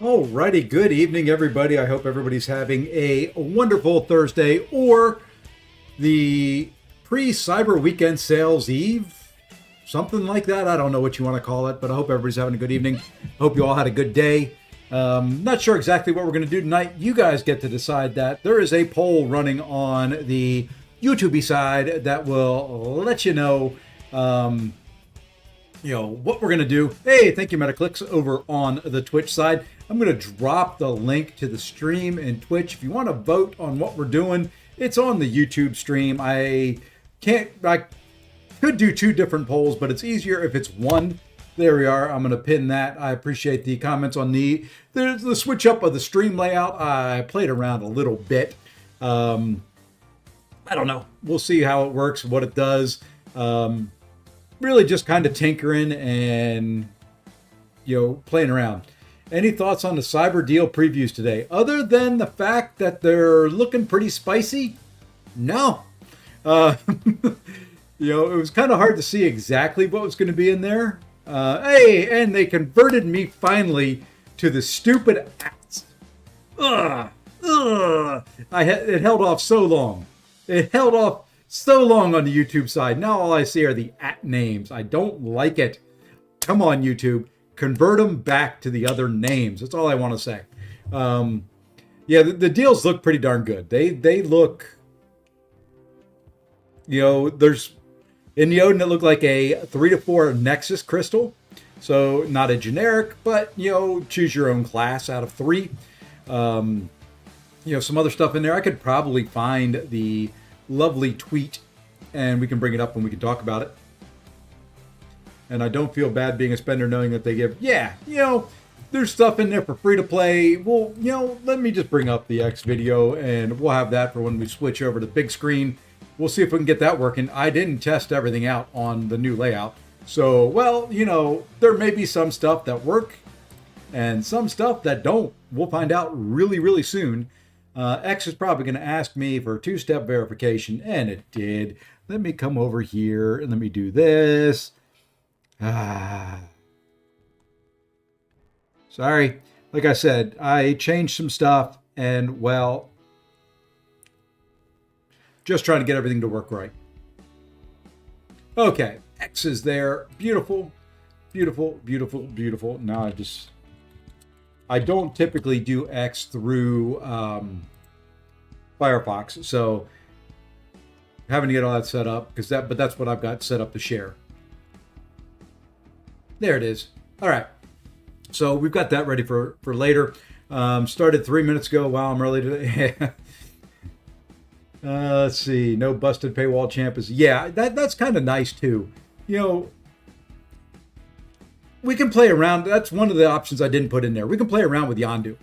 Alrighty, good evening, everybody. I hope everybody's having a wonderful Thursday or the pre-Cyber Weekend Sales Eve, something like that. I don't know what you want to call it, but I hope everybody's having a good evening. I hope you all had a good day. Not sure exactly what we're going to do tonight. You guys get to decide that. There is a poll running on the YouTube side that will let you know what we're going to do. Hey, thank you, MetaClicks, over on the Twitch side. I'm going to drop the link to the stream in Twitch. If you want to vote on what we're doing, it's on the YouTube stream. I could do two different polls, but it's easier if it's one. There we are. I'm going to pin that. I appreciate the comments on the switch up of the stream layout. I played around a little bit. I don't know. We'll see how it works, what it does. Really just kind of tinkering and, playing around. Any thoughts on the cyber deal previews today? Other than the fact that they're looking pretty spicy? No. It was kind of hard to see exactly what was going to be in there. And they converted me finally to the stupid acts. It held off so long. It held off so long on the YouTube side. Now all I see are the at names. I don't like it. Come on, YouTube. Convert them back to the other names. That's all I want to say. The deals look pretty darn good. They look, there's in the Odin, it looked like a 3 to 4 Nexus crystal. So not a generic, but, choose your own class out of 3. Some other stuff in there. I could probably find the lovely tweet and we can bring it up and we can talk about it. And I don't feel bad being a spender knowing that they give, there's stuff in there for free to play. Well, let me just bring up the X video and we'll have that for when we switch over to the big screen. We'll see if we can get that working. I didn't test everything out on the new layout. So, there may be some stuff that work and some stuff that don't. We'll find out really, really soon. X is probably going to ask me for 2-step verification, and it did. Let me come over here and let me do this. Sorry. Like I said, I changed some stuff and, just trying to get everything to work right. Okay. X is there. Beautiful. Beautiful, beautiful, beautiful. Now I don't typically do X through Firefox, so having to get all that set up but that's what I've got set up to share. There it is. All right. So we've got that ready for later. Started 3 minutes ago. Wow, I'm early today. Let's see. No busted paywall champ is. Yeah, that's kind of nice too. We can play around. That's one of the options I didn't put in there. We can play around with Yondu.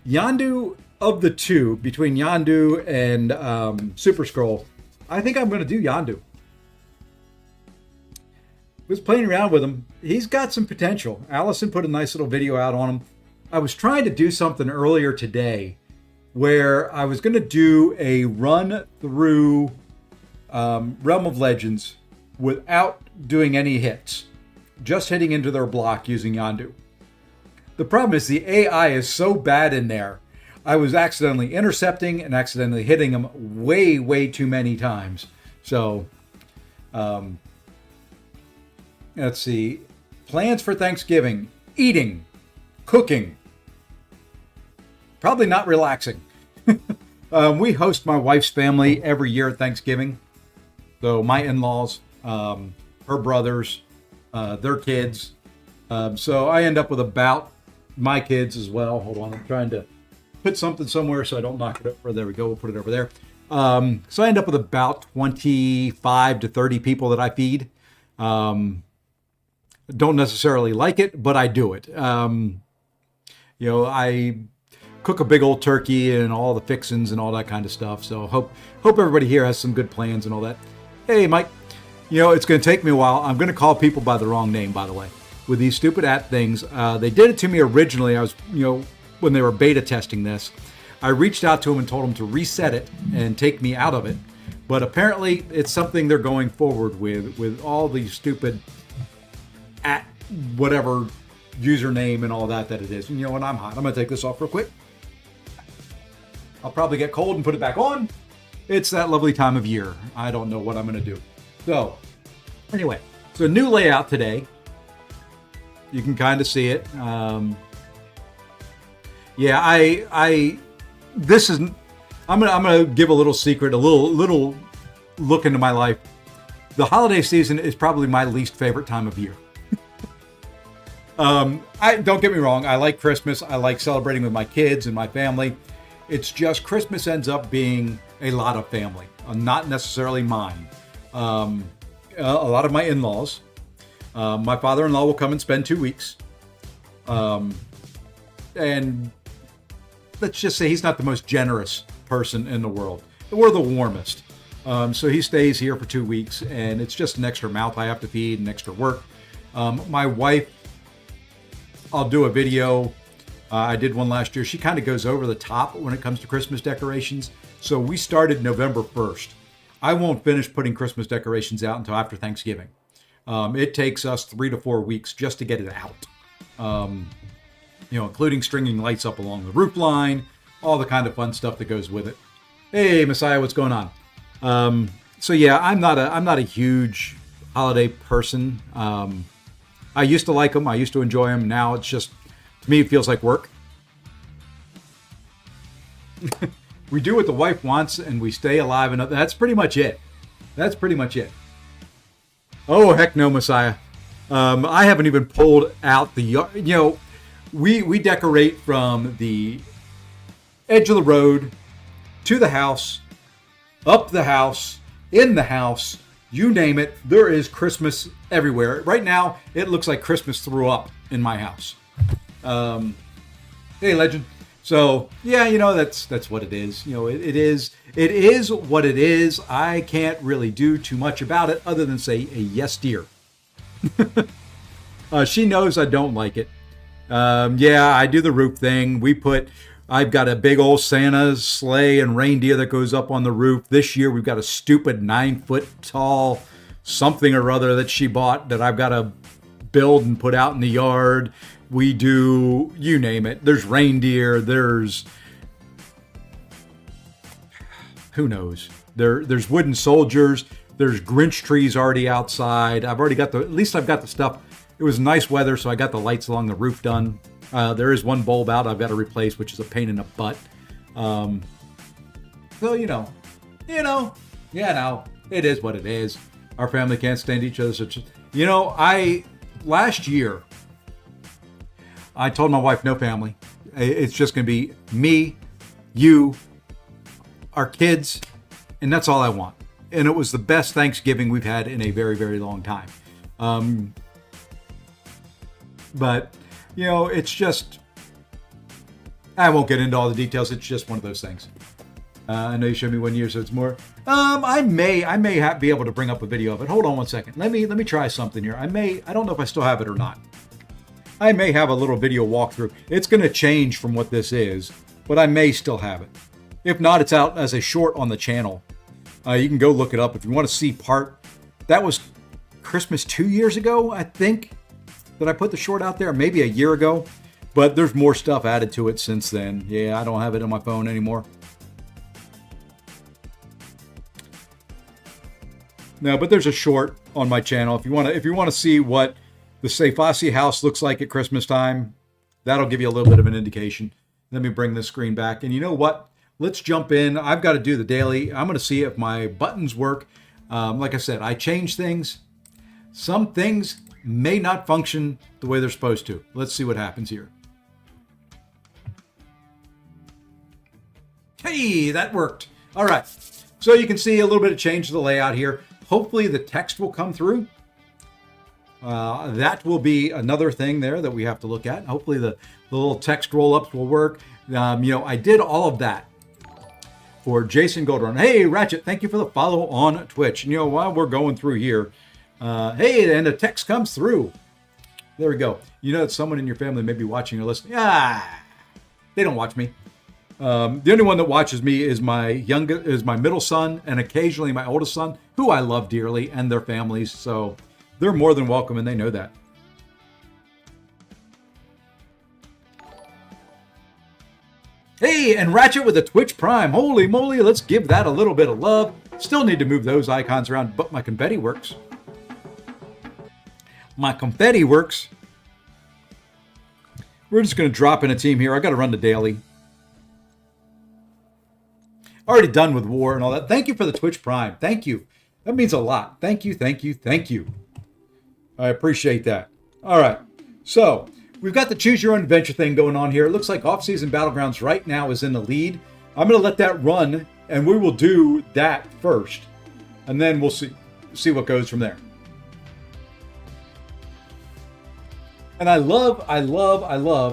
Yondu, of the two, between Yondu and Super Scroll, I think I'm going to do Yondu. Was playing around with him. He's got some potential. Allison put a nice little video out on him. I was trying to do something earlier today where I was going to do a run through Realm of Legends without doing any hits. Just hitting into their block using Yondu. The problem is the AI is so bad in there. I was accidentally intercepting and accidentally hitting them way, way too many times. So, let's see. Plans for Thanksgiving. Eating. Cooking. Probably not relaxing. We host my wife's family every year at Thanksgiving. So my in-laws, her brothers, their kids. So I end up with about my kids as well. Hold on, I'm trying to put something somewhere so I don't knock it over. There we go. We'll put it over there. So I end up with about 25 to 30 people that I feed. Don't necessarily like it, but I do it. I cook a big old turkey and all the fixins and all that kind of stuff. So hope everybody here has some good plans and all that. Hey, Mike. It's going to take me a while. I'm going to call people by the wrong name, by the way, with these stupid at things. They did it to me originally. I was, when they were beta testing this, I reached out to them and told them to reset it and take me out of it. But apparently it's something they're going forward with all these stupid at whatever username and all that it is. And you know what? I'm hot. I'm going to take this off real quick. I'll probably get cold and put it back on. It's that lovely time of year. I don't know what I'm going to do. So anyway, so new layout today. You can kind of see it. Yeah, this is, I'm gonna give a little secret, a little look into my life. The holiday season is probably my least favorite time of year. I don't get me wrong. I like Christmas. I like celebrating with my kids and my family. It's just Christmas ends up being a lot of family, not necessarily mine. A lot of my in-laws. My father-in-law will come and spend 2 weeks. And let's just say he's not the most generous person in the world. We're the warmest. So he stays here for 2 weeks, and it's just an extra mouth I have to feed and extra work. My wife, I'll do a video. I did one last year. She kind of goes over the top when it comes to Christmas decorations. So we started November 1st. I won't finish putting Christmas decorations out until after Thanksgiving. It takes us 3 to 4 weeks just to get it out. Including stringing lights up along the roof line, all the kind of fun stuff that goes with it. Hey, Messiah, what's going on? So yeah, I'm not a huge holiday person. I used to like them. I used to enjoy them. Now it's just, to me, it feels like work. We do what the wife wants and we stay alive, and that's pretty much it. Oh, heck no, Messiah. I haven't even pulled out the yard. We decorate from the edge of the road to the house, up the house, in the house, you name it. There is Christmas everywhere. Right now, it looks like Christmas threw up in my house. Hey, legend. So yeah, that's what it is. It is what it is. I can't really do too much about it other than say a yes, dear. She knows I don't like it. Yeah, I do the roof thing. I've got a big old Santa sleigh and reindeer that goes up on the roof. This year we've got a stupid 9-foot tall something or other that she bought that I've got to build and put out in the yard. We do, you name it. There's reindeer. There's, who knows? There's wooden soldiers. There's Grinch trees already outside. I've got the stuff. It was nice weather, so I got the lights along the roof done. There is one bulb out I've got to replace, which is a pain in the butt. So, it is what it is. Our family can't stand each other. So, last year, I told my wife, no family. It's just going to be me, you, our kids, and that's all I want. And it was the best Thanksgiving we've had in a very, very long time. But, it's just, I won't get into all the details. It's just one of those things. I know you showed me 1 year, so it's more. I may be able to bring up a video of it. Hold on one second. Let me try something here. I don't know if I still have it or not. I may have a little video walkthrough. It's going to change from what this is, but I may still have it. If not, it's out as a short on the channel. You can go look it up if you want to see that was Christmas 2 years ago, I think, that I put the short out there, maybe a year ago, but there's more stuff added to it since then. Yeah, I don't have it on my phone anymore. No, but there's a short on my channel. If you want to see what the Sayfasi house looks like at Christmas time, that'll give you a little bit of an indication. Let me bring this screen back. And you know what? Let's jump in. I've got to do the daily. I'm going to see if my buttons work. Like I said, I change things. Some things may not function the way they're supposed to. Let's see what happens here. Hey, that worked. All right. So you can see a little bit of change to the layout here. Hopefully the text will come through. That will be another thing there that we have to look at. Hopefully the little text roll-ups will work. I did all of that for Jason Goldrun. Hey, Ratchet, thank you for the follow on Twitch. And, while we're going through here, hey, and the text comes through. There we go. That someone in your family may be watching or listening. They don't watch me. The only one that watches me is my middle son and occasionally my oldest son, who I love dearly, and their families. So they're more than welcome, and they know that. Hey, and Ratchet with a Twitch Prime. Holy moly, let's give that a little bit of love. Still need to move those icons around, but my confetti works. My confetti works. We're just going to drop in a team here. I got to run the daily. Already done with war and all that. Thank you for the Twitch Prime. Thank you. That means a lot. Thank you, thank you, thank you. I appreciate that. All right. So we've got the choose your own adventure thing going on here. It looks like off-season battlegrounds right now is in the lead. I'm going to let that run, and we will do that first, and then we'll see what goes from there. And I love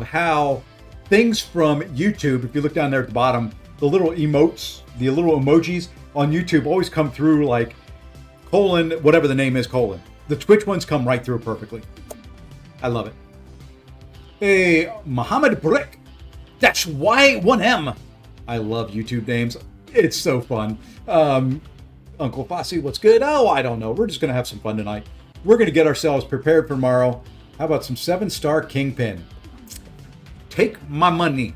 how things from YouTube, if you look down there at the bottom, the little emotes, the little emojis on YouTube always come through like colon, whatever the name is, colon. The Twitch ones come right through perfectly. I love it. Hey, Muhammad Brick. That's Y1M. I love YouTube names. It's so fun. Uncle Fossey, what's good? Oh, I don't know. We're just going to have some fun tonight. We're going to get ourselves prepared for tomorrow. How about some 7-star Kingpin? Take my money.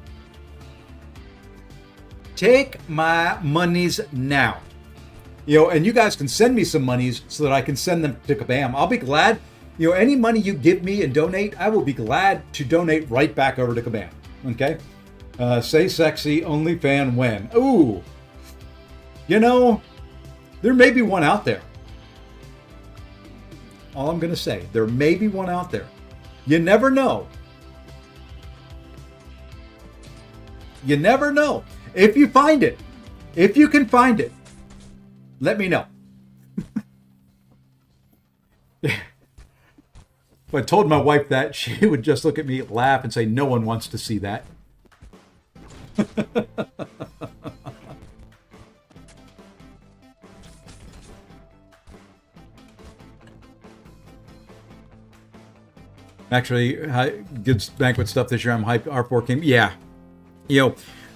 Take my monies now. You know, and you guys can send me some monies so that I can send them to Kabam. I'll be glad. You know, any money you give me and donate, I will be glad to donate right back over to Kabam. Okay? Say sexy, only fan when. Ooh. You know, there may be one out there. All I'm going to say, there may be one out there. You never know. You never know. If you find it, if you can find it, let me know. If I told my wife that, she would just look at me, laugh, and say, no one wants to see that. Actually, good banquet stuff this year. I'm hyped. R4 came. Yeah. You know,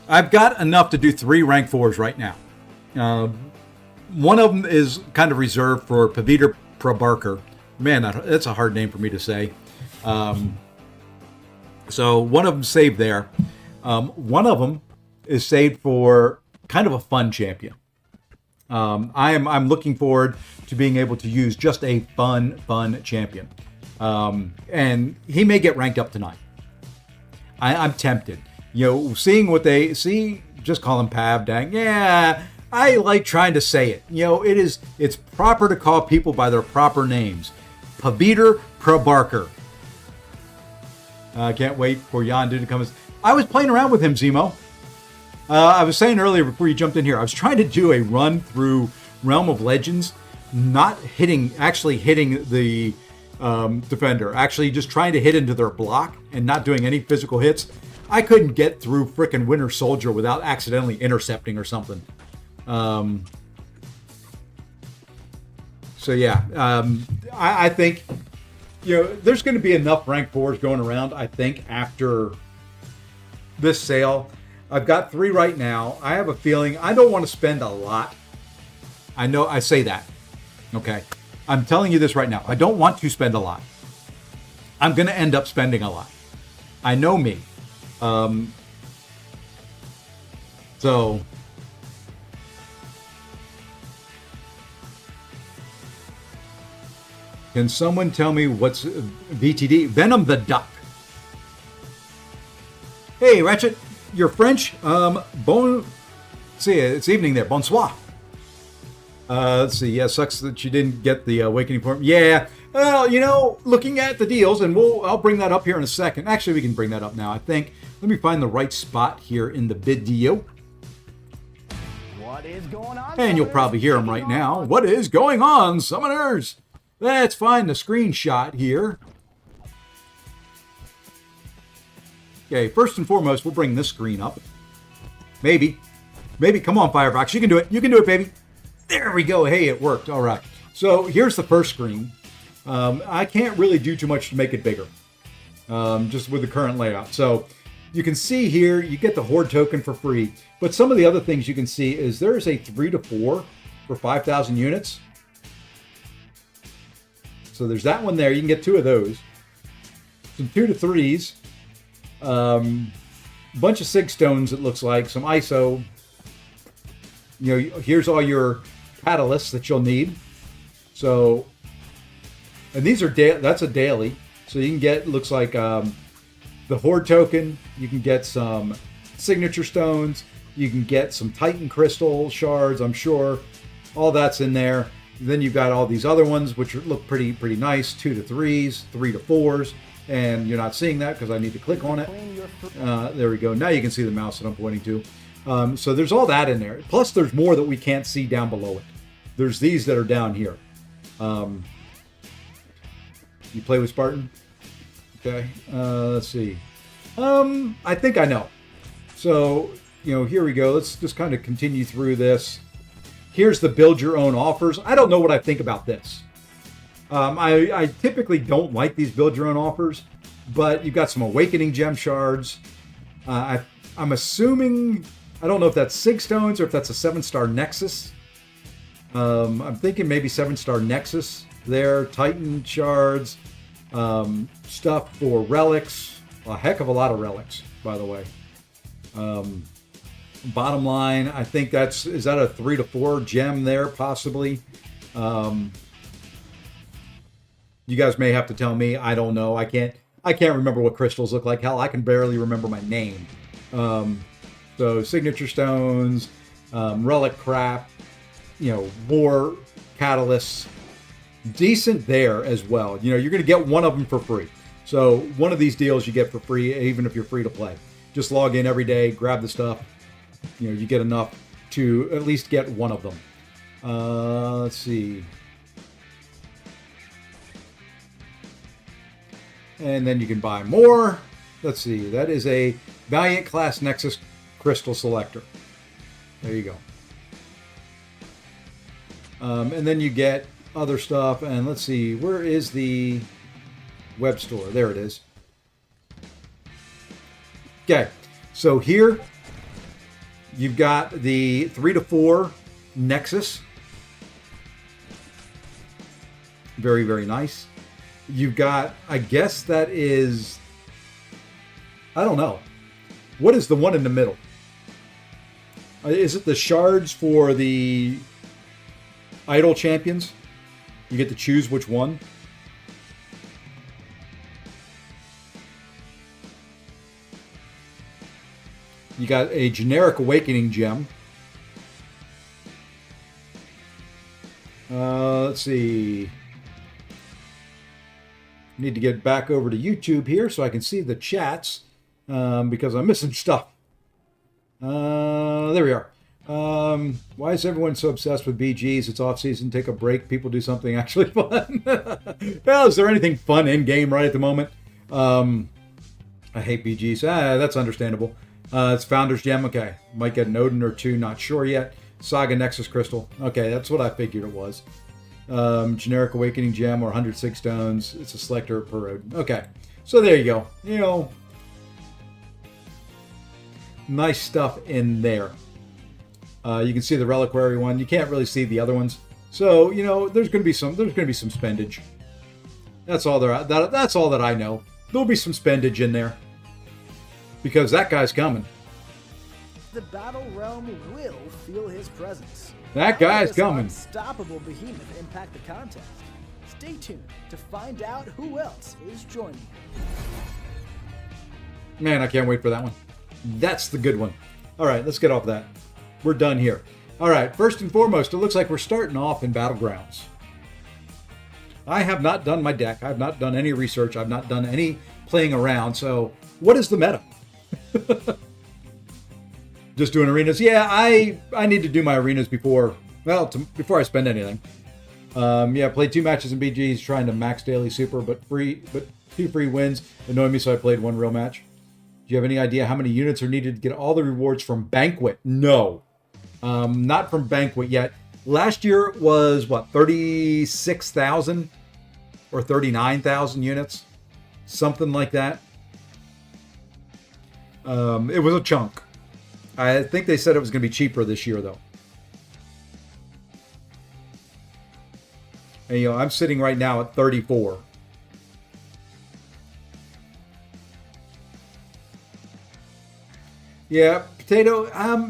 I've got enough to do 3 rank 4s right now. One of them is kind of reserved for Paviter Prabarker. Man, that's a hard name for me to say. So one of them saved there. One of them is saved for kind of a fun champion. I'm looking forward to being able to use just a fun champion. And he may get ranked up tonight. I'm tempted. You know, seeing what they see, just call him Pav, dang. Yeah, I like trying to say it. You know, it's proper to call people by their proper names. Paviter Prabarker. I can't wait for Yandu to come. I was playing around with him, Zemo. I was saying earlier before you jumped in here, I was trying to do a run through Realm of Legends, not actually hitting the defender, actually just trying to hit into their block and not doing any physical hits. I couldn't get through frickin' Winter Soldier without accidentally intercepting or something. So yeah, I think, you know, there's going to be enough rank 4s going around, I think, after this sale. I've got 3 right now. I have a feeling I don't want to spend a lot. I know I say that. Okay. I'm telling you this right now. I don't want to spend a lot. I'm going to end up spending a lot. I know me. So can someone tell me what's VTD? Venom the Duck. Hey, Ratchet, you're French. See, it's evening there. Bonsoir. Let's see. Yeah, sucks that you didn't get the awakening form. Yeah. Well, you know, looking at the deals, and I'll bring that up here in a second. Actually, we can bring that up now, I think. Let me find the right spot here in the video. What is going on? And you'll probably hear him right now. What is going on, summoners? Let's find the screenshot here. Okay, first and foremost, we'll bring this screen up. Maybe. Come on, Firefox. You can do it. You can do it, baby. There we go. Hey, it worked. All right. So here's the first screen. I can't really do too much to make it bigger, just with the current layout. So you can see here, you get the Horde token for free. But some of the other things you can see is there's a 3 to 4 for 5,000 units. So there's that one there. You can get 2 of those. Some 2 to 3s. a bunch of sig stones, it looks like, some ISO. You know, here's all your catalysts that you'll need. So, and these are that's a daily. So you can get, looks like the Horde token. You can get some signature stones. You can get some Titan crystal shards, I'm sure. All that's in there. Then you've got all these other ones, which look pretty nice. 2 to 3s, 3 to 4s. And you're not seeing that because I need to click on it. There we go. Now you can see the mouse that I'm pointing to. So there's all that in there. Plus there's more that we can't see down below it. There's these that are down here. You play with Spartan? Okay. Let's see. I think I know. So, you know, here we go. Let's just kind of continue through this. Here's the build your own offers. I don't know what I think about this. I typically don't like these build your own offers, but you've got some awakening gem shards. I'm assuming, I don't know if that's sig stones or if that's a 7-star nexus. I'm thinking maybe 7-star nexus there. Titan shards, stuff for relics. A heck of a lot of relics, by the way. Bottom line, I think is that a 3 to 4 gem there, possibly? You guys may have to tell me. I don't know. I can't remember what crystals look like. Hell, I can barely remember my name. So signature stones, relic crap, you know, more catalysts. Decent there as well. You know, you're going to get one of them for free. So one of these deals you get for free, even if you're free to play. Just log in every day, grab the stuff. You know, you get enough to at least get one of them. Let's see. And then you can buy more. Let's see. That is a Valiant Class Nexus Crystal Selector. There you go. And then you get other stuff. And let's see. Where is the web store? There it is. Okay. So here you've got the 3 to 4 Nexus. Very, very nice. You've got, I guess that is, I don't know. What is the one in the middle? Is it the shards for the idol champions? You get to choose which one. You got a generic awakening gem. Let's see. Need to get back over to YouTube here so I can see the chats because I'm missing stuff. There we are. Why is everyone so obsessed with BGs? It's off season. Take a break. People do something actually fun. Well, is there anything fun in game right at the moment? I hate BGs. That's understandable. It's Founder's Gem. Okay. Might get an Odin or 2. Not sure yet. Saga Nexus Crystal. Okay, that's what I figured it was. Generic Awakening Gem or 106 stones. It's a selector per Odin. Okay. So there you go. You know, nice stuff in there. You can see the reliquary one. You can't really see the other ones. So, you know, there's going to be some spendage. That's all that's all that I know. There'll be some spendage in there. Because that guy's coming. The battle realm will feel his presence. That guy's coming. Unstoppable behemoth impact the contest. Stay tuned to find out who else is joining. Man, I can't wait for that one. That's the good one. All right, let's get off that. We're done here. All right, first and foremost, it looks like we're starting off in Battlegrounds. I have not done my deck. I've not done any research. I've not done any playing around. So what is the meta? Just doing arenas. Yeah, I need to do my arenas before I spend anything. Yeah, played 2 matches in BGs trying to max daily super, but 2 free wins annoyed me, so I played 1 real match. Do you have any idea how many units are needed to get all the rewards from Banquet? No, not from Banquet yet. Last year it was 36,000 or 39,000 units, something like that. It was a chunk. I think they said it was going to be cheaper this year, though. And, you know, I'm sitting right now at 34. Yeah, potato.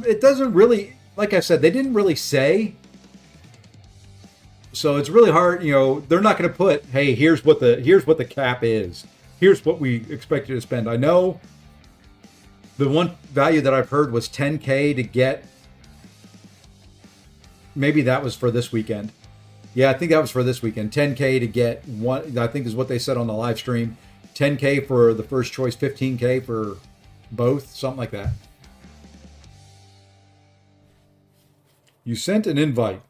It doesn't really, like I said, they didn't really say. So it's really hard. You know, they're not going to put, hey, here's what the cap is. Here's what we expect you to spend. I know the one value that I've heard was 10K to get. Maybe that was for this weekend. Yeah, I think that was for this weekend. 10K to get one, I think is what they said on the live stream. 10K for the first choice, 15K for both, something like that. You sent an invite.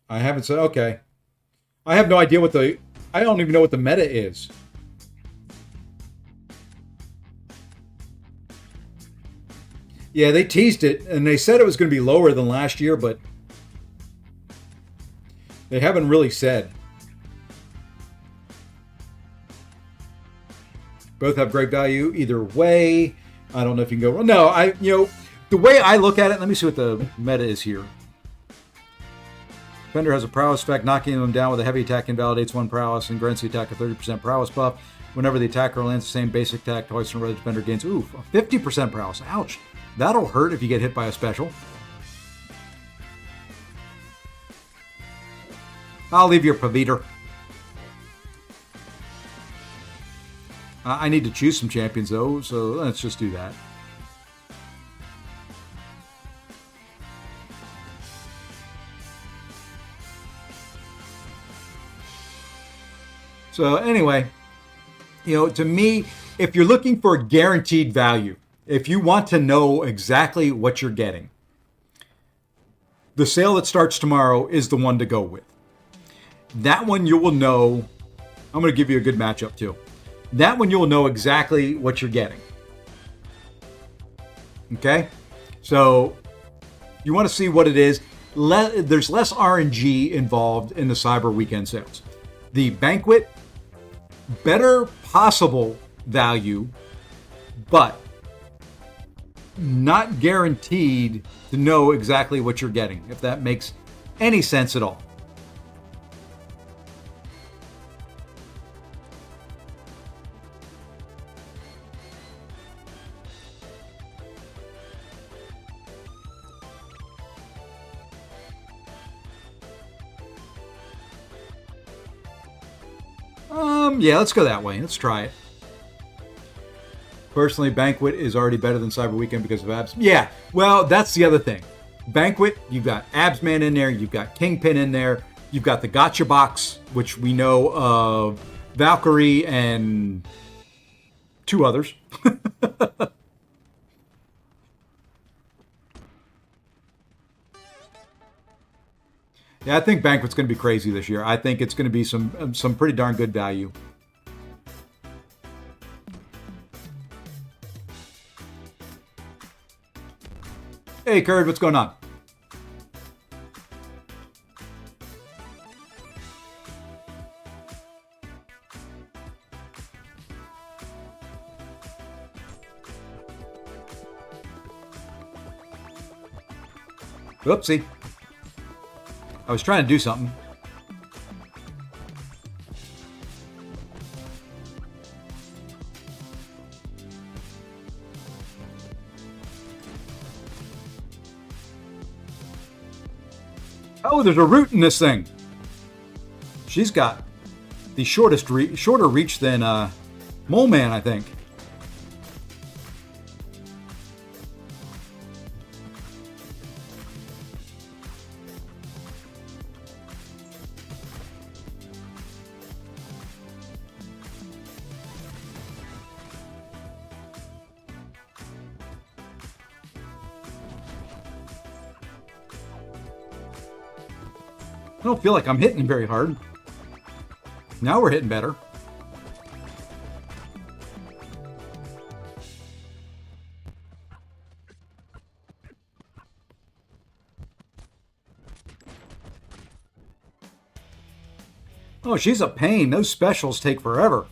I haven't said, okay. I have no idea I don't even know what the meta is. Yeah, they teased it, and they said it was going to be lower than last year, but they haven't really said. Both have great value either way. I don't know if you can go wrong. No, the way I look at it, let me see what the meta is here. Defender has a prowess effect, knocking them down with a heavy attack invalidates one prowess and grants the attack a 30% prowess buff. Whenever the attacker lands the same basic attack twice in a row, the defender gains, 50% prowess. Ouch. That'll hurt if you get hit by a special. I'll leave your Paviter. I need to choose some champions, though, so let's just do that. So anyway, to me, if you're looking for guaranteed value, if you want to know exactly what you're getting, the sale that starts tomorrow is the one to go with. That one you will know. I'm going to give you a good matchup too. That one you will know exactly what you're getting. Okay? So you want to see what it is. There's less RNG involved in the Cyber Weekend sales. The Banquet, better possible value, but not guaranteed to know exactly what you're getting, if that makes any sense at all. Yeah, let's go that way. Let's try it. Personally, Banquet is already better than Cyber Weekend because of Abs. Yeah, well, that's the other thing. Banquet, you've got Absman in there, you've got Kingpin in there, you've got the Gotcha Box, which we know of Valkyrie and two others. Yeah, I think Banquet's going to be crazy this year. I think it's going to be some pretty darn good value. Hey, Curd, what's going on? Oopsie. I was trying to do something. Oh, there's a root in this thing. She's got the shorter reach than Mole Man, I think. I don't feel like I'm hitting very hard. Now we're hitting better. Oh, she's a pain. Those specials take forever.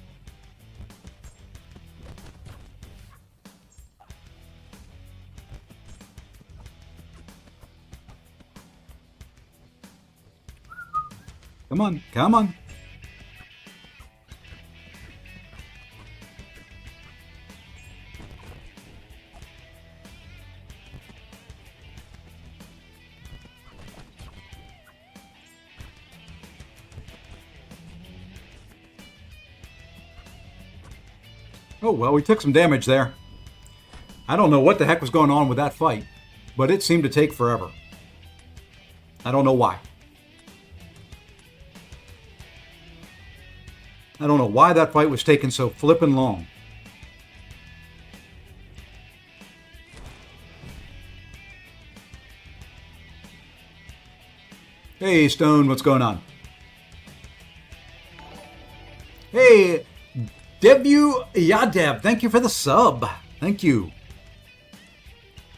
Come on, come on. Oh, well, we took some damage there. I don't know what the heck was going on with that fight, but it seemed to take forever. I don't know why. I don't know why that fight was taking so flippin' long. Hey, Stone, what's going on? Hey, Debu Yadev, thank you for the sub. Thank you.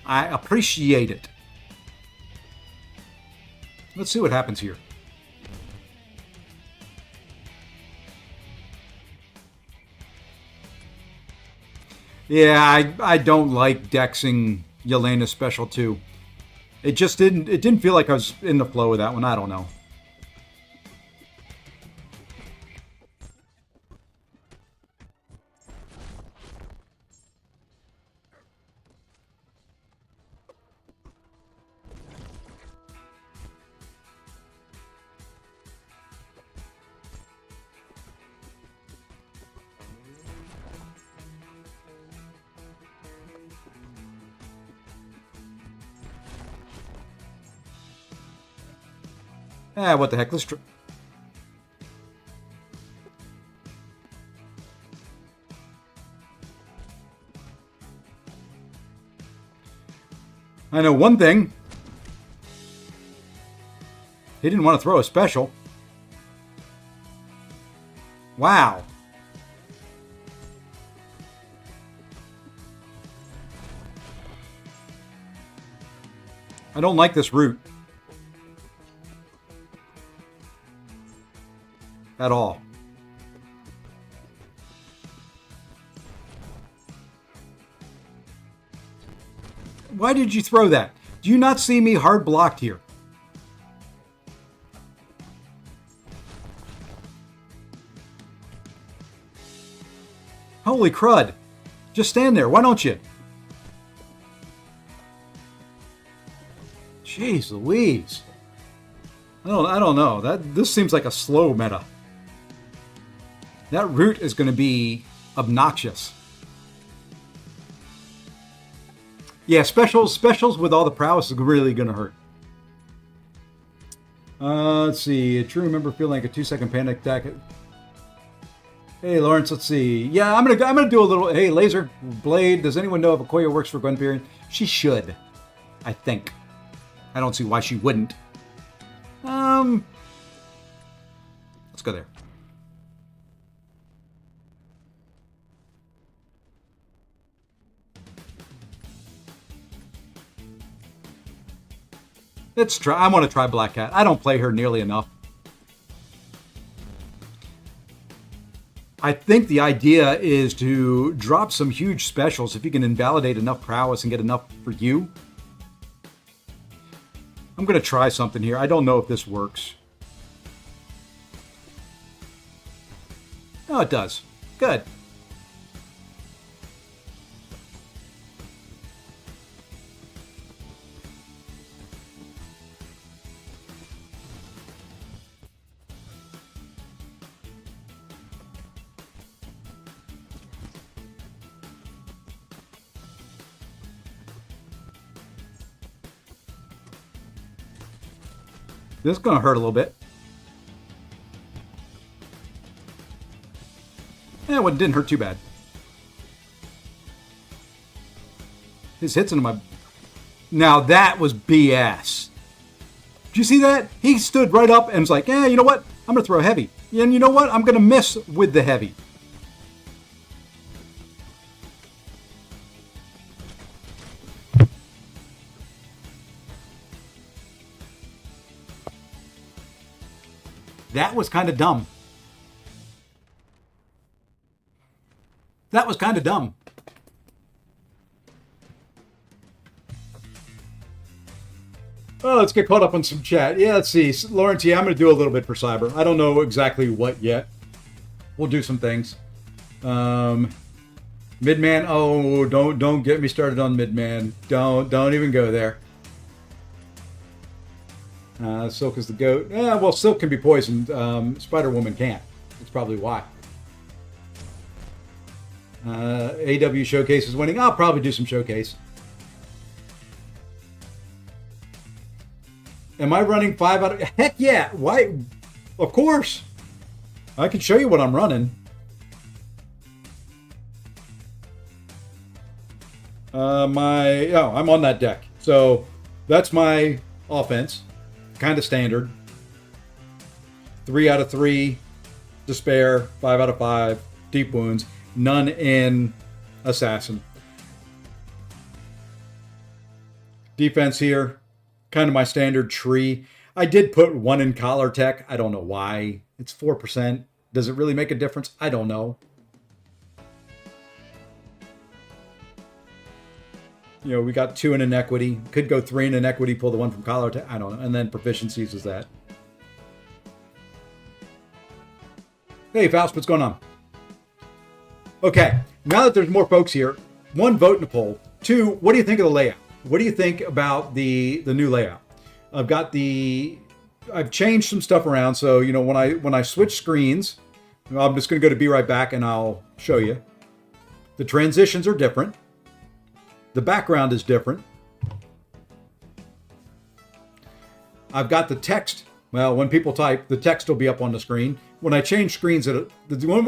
I appreciate it. Let's see what happens here. Yeah, I don't like dexing Yelena's special too. It just didn't feel like I was in the flow of that one. I don't know. What the heck? Let's try. I know one thing. He didn't want to throw a special. Wow. I don't like this route. At all. Why did you throw that? Do you not see me hard blocked here? Holy crud. Just stand there. Why don't you? Jeez Louise. I don't know. This seems like a slow meta. That route is going to be obnoxious. Yeah, specials with all the prowess is really going to hurt. Let's see. I truly remember feeling like a 2-second panic attack. Hey, Lawrence, let's see. Yeah, I'm gonna do a little. Hey, Laser Blade. Does anyone know if Okoye works for Gwenperion? She should. I think. I don't see why she wouldn't. Let's go there. Let's try. I want to try Black Cat. I don't play her nearly enough. I think the idea is to drop some huge specials if you can invalidate enough prowess and get enough for you. I'm going to try something here. I don't know if this works. Oh, it does. Good. This is going to hurt a little bit. Yeah, well, it didn't hurt too bad. His hits into my... Now that was BS. Did you see that? He stood right up and was like, yeah, you know what? I'm going to throw heavy. And you know what? I'm going to miss with the heavy. That was kind of dumb. That was kind of dumb. Oh, let's get caught up on some chat. Yeah, let's see. Lawrence, yeah, I'm going to do a little bit for Cyber. I don't know exactly what yet. We'll do some things. Midman, oh, don't get me started on Midman. Don't even go there. Silk is the goat. Well, Silk can be poisoned. Spider-Woman can't. That's probably why. AW Showcase is winning. I'll probably do some Showcase. Am I running 5 out of... Heck yeah! Why? Of course! I can show you what I'm running. I'm on that deck. So that's my offense. Kind of standard. 3 out of 3 Despair. 5 out of 5 Deep Wounds. None in Assassin. Defense here. Kind of my standard tree. I did put 1 in Collar Tech. I don't know why. It's 4%. Does it really make a difference? I don't know. You know, we got 2 in Inequity. Could go 3 in Inequity, pull the 1 from Collar Tech. I don't know. And then Proficiencies is that. Hey, Faust, what's going on? Okay, now that there's more folks here, 1, vote in the poll. 2, what do you think of the layout? What do you think about the new layout? I've changed some stuff around. So, you know, when I switch screens, I'm just going to go to Be Right Back and I'll show you. The transitions are different. The background is different. I've got the text. Well, when people type, the text will be up on the screen. When I change screens, the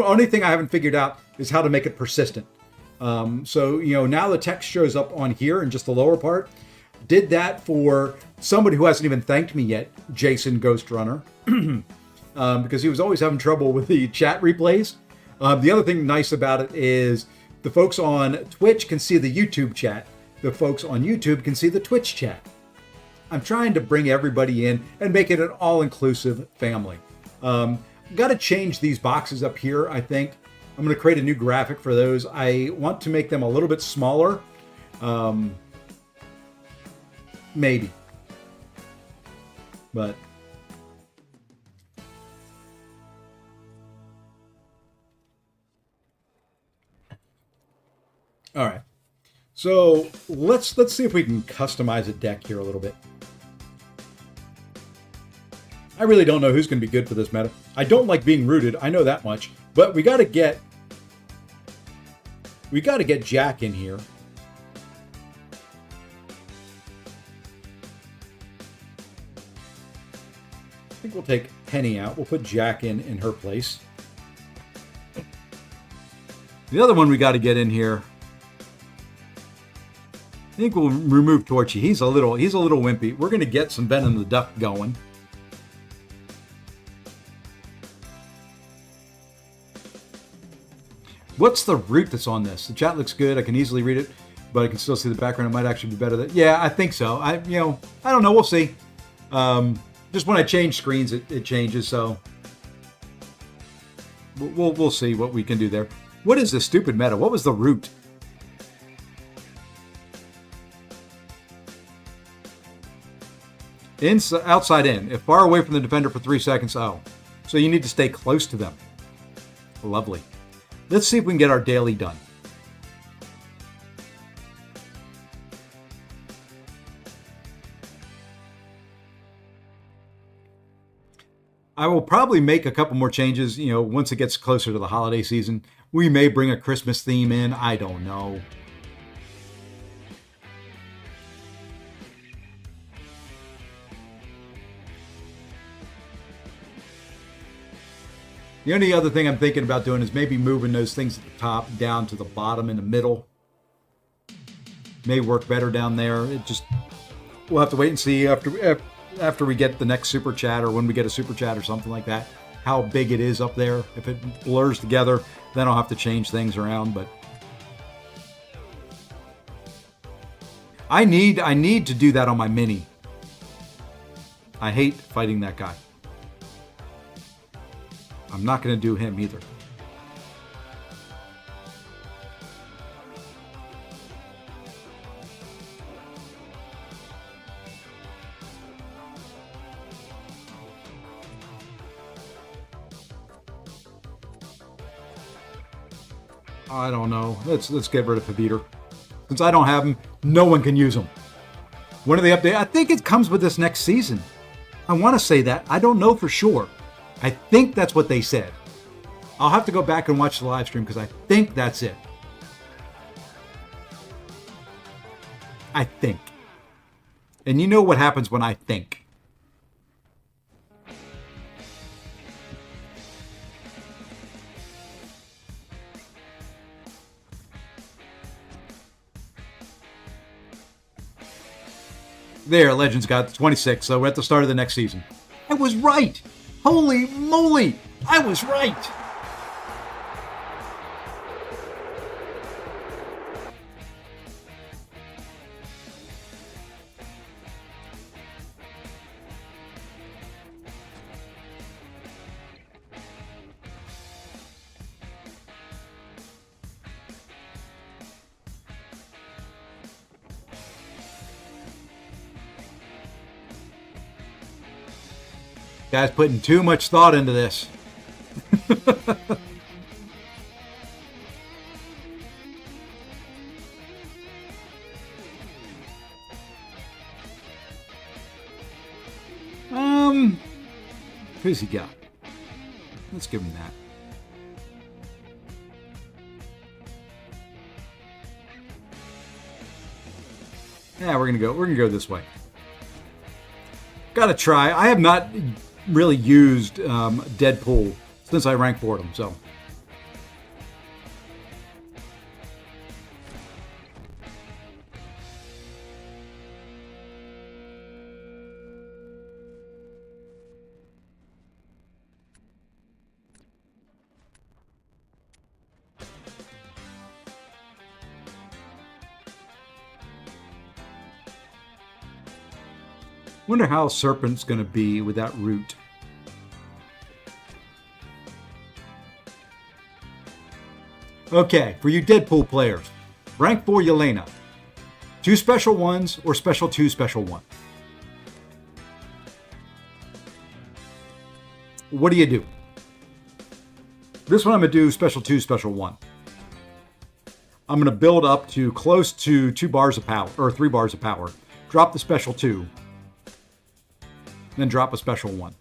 only thing I haven't figured out is how to make it persistent. So, you know, now the text shows up on here in just the lower part. Did that for somebody who hasn't even thanked me yet, Jason Ghost Runner, because he was always having trouble with the chat replays. The other thing nice about it is the folks on Twitch can see the YouTube chat. The folks on YouTube can see the Twitch chat. I'm trying to bring everybody in and make it an all-inclusive family. Got to change these boxes up here, I think. I'm going to create a new graphic for those. I want to make them a little bit smaller. Maybe. But... all right. So let's see if we can customize a deck here a little bit. I really don't know who's going to be good for this meta. I don't like being rooted. I know that much. But we got to get Jack in here. I think we'll take Penny out. We'll put Jack in her place. The other one we got to get in here. I think we'll remove Torchy. He's a little wimpy. We're going to get some Venom the Duck going. What's the root that's on this? The chat looks good. I can easily read it, but I can still see the background. It might actually be better. Yeah, I think so. I don't know. We'll see. Just when I change screens, it changes. So we'll see what we can do there. What is this stupid meta? What was the root? Outside in. If far away from the defender for 3 seconds, oh. So you need to stay close to them. Lovely. Let's see if we can get our daily done. I will probably make a couple more changes, you know, once it gets closer to the holiday season. We may bring a Christmas theme in. I don't know. The only other thing I'm thinking about doing is maybe moving those things at the top down to the bottom in the middle. May work better down there. We'll have to wait and see after we get the next super chat, or when we get a super chat or something like that, how big it is up there. If it blurs together, then I'll have to change things around. But I need to do that on my mini. I hate fighting that guy. I'm not going to do him either. I don't know. Let's get rid of Paviter. Since I don't have him, no one can use him. When are they update? I think it comes with this next season. I want to say that. I don't know for sure. I think that's what they said. I'll have to go back and watch the live stream because I think that's it. I think. And you know what happens when I think. There, Legends got 26, so we're at the start of the next season. I was right! Holy moly! I was right! Guys putting too much thought into this. Who's he got? Let's give him that. Yeah, we're gonna go this way. Gotta try. I have not really used Deadpool since I ranked Boredom, so. Wonder how Serpent's going to be with that root. Okay, for you Deadpool players, rank 4 Yelena. 2 special 1s or special 2 special 1. What do you do? This one I'm going to do special 2 special 1. I'm going to build up to close to 2 bars of power, or 3 bars of power. Drop the special 2. Then drop a special 1.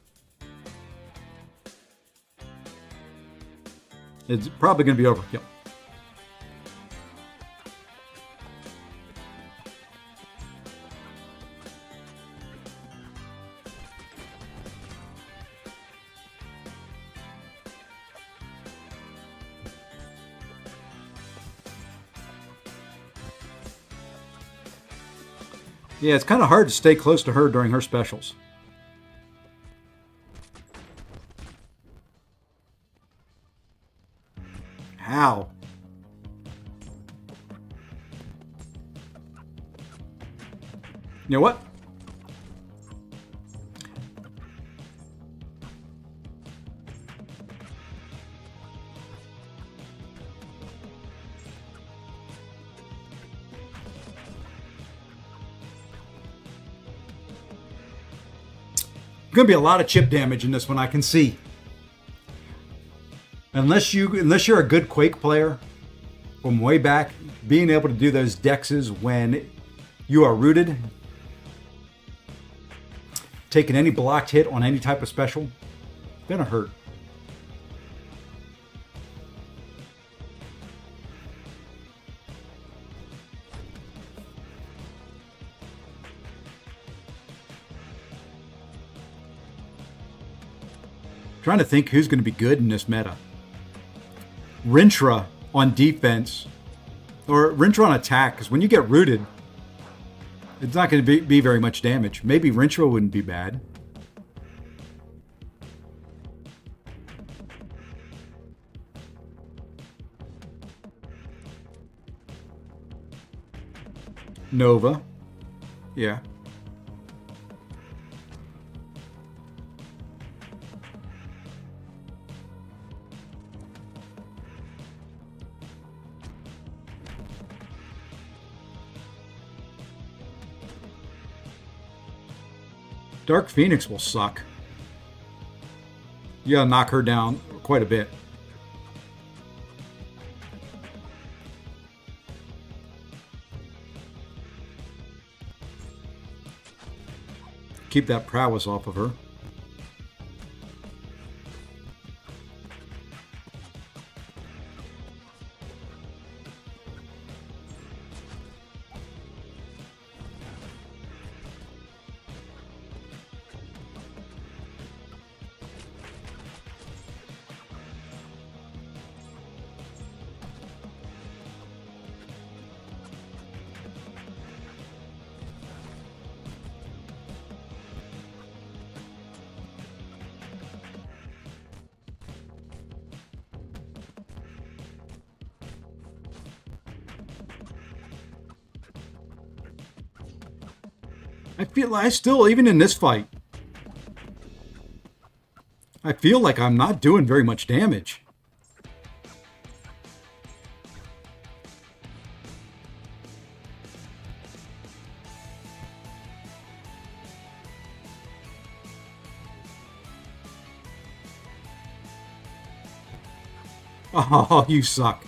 It's probably going to be overkill. Yeah, it's kind of hard to stay close to her during her specials. How? You know what? Going to be a lot of chip damage in this one, I can see. Unless you're a good Quake player from way back, being able to do those dexes when you are rooted, taking any blocked hit on any type of special, gonna hurt. Trying to think who's going to be good in this meta. Rintra on defense, or Rintra on attack, because when you get rooted, it's not going to be very much damage. Maybe Rintra wouldn't be bad. Nova. Yeah. Dark Phoenix will suck. You gotta knock her down quite a bit. Keep that prowess off of her. I still, even in this fight, I feel like I'm not doing very much damage. Oh, you suck.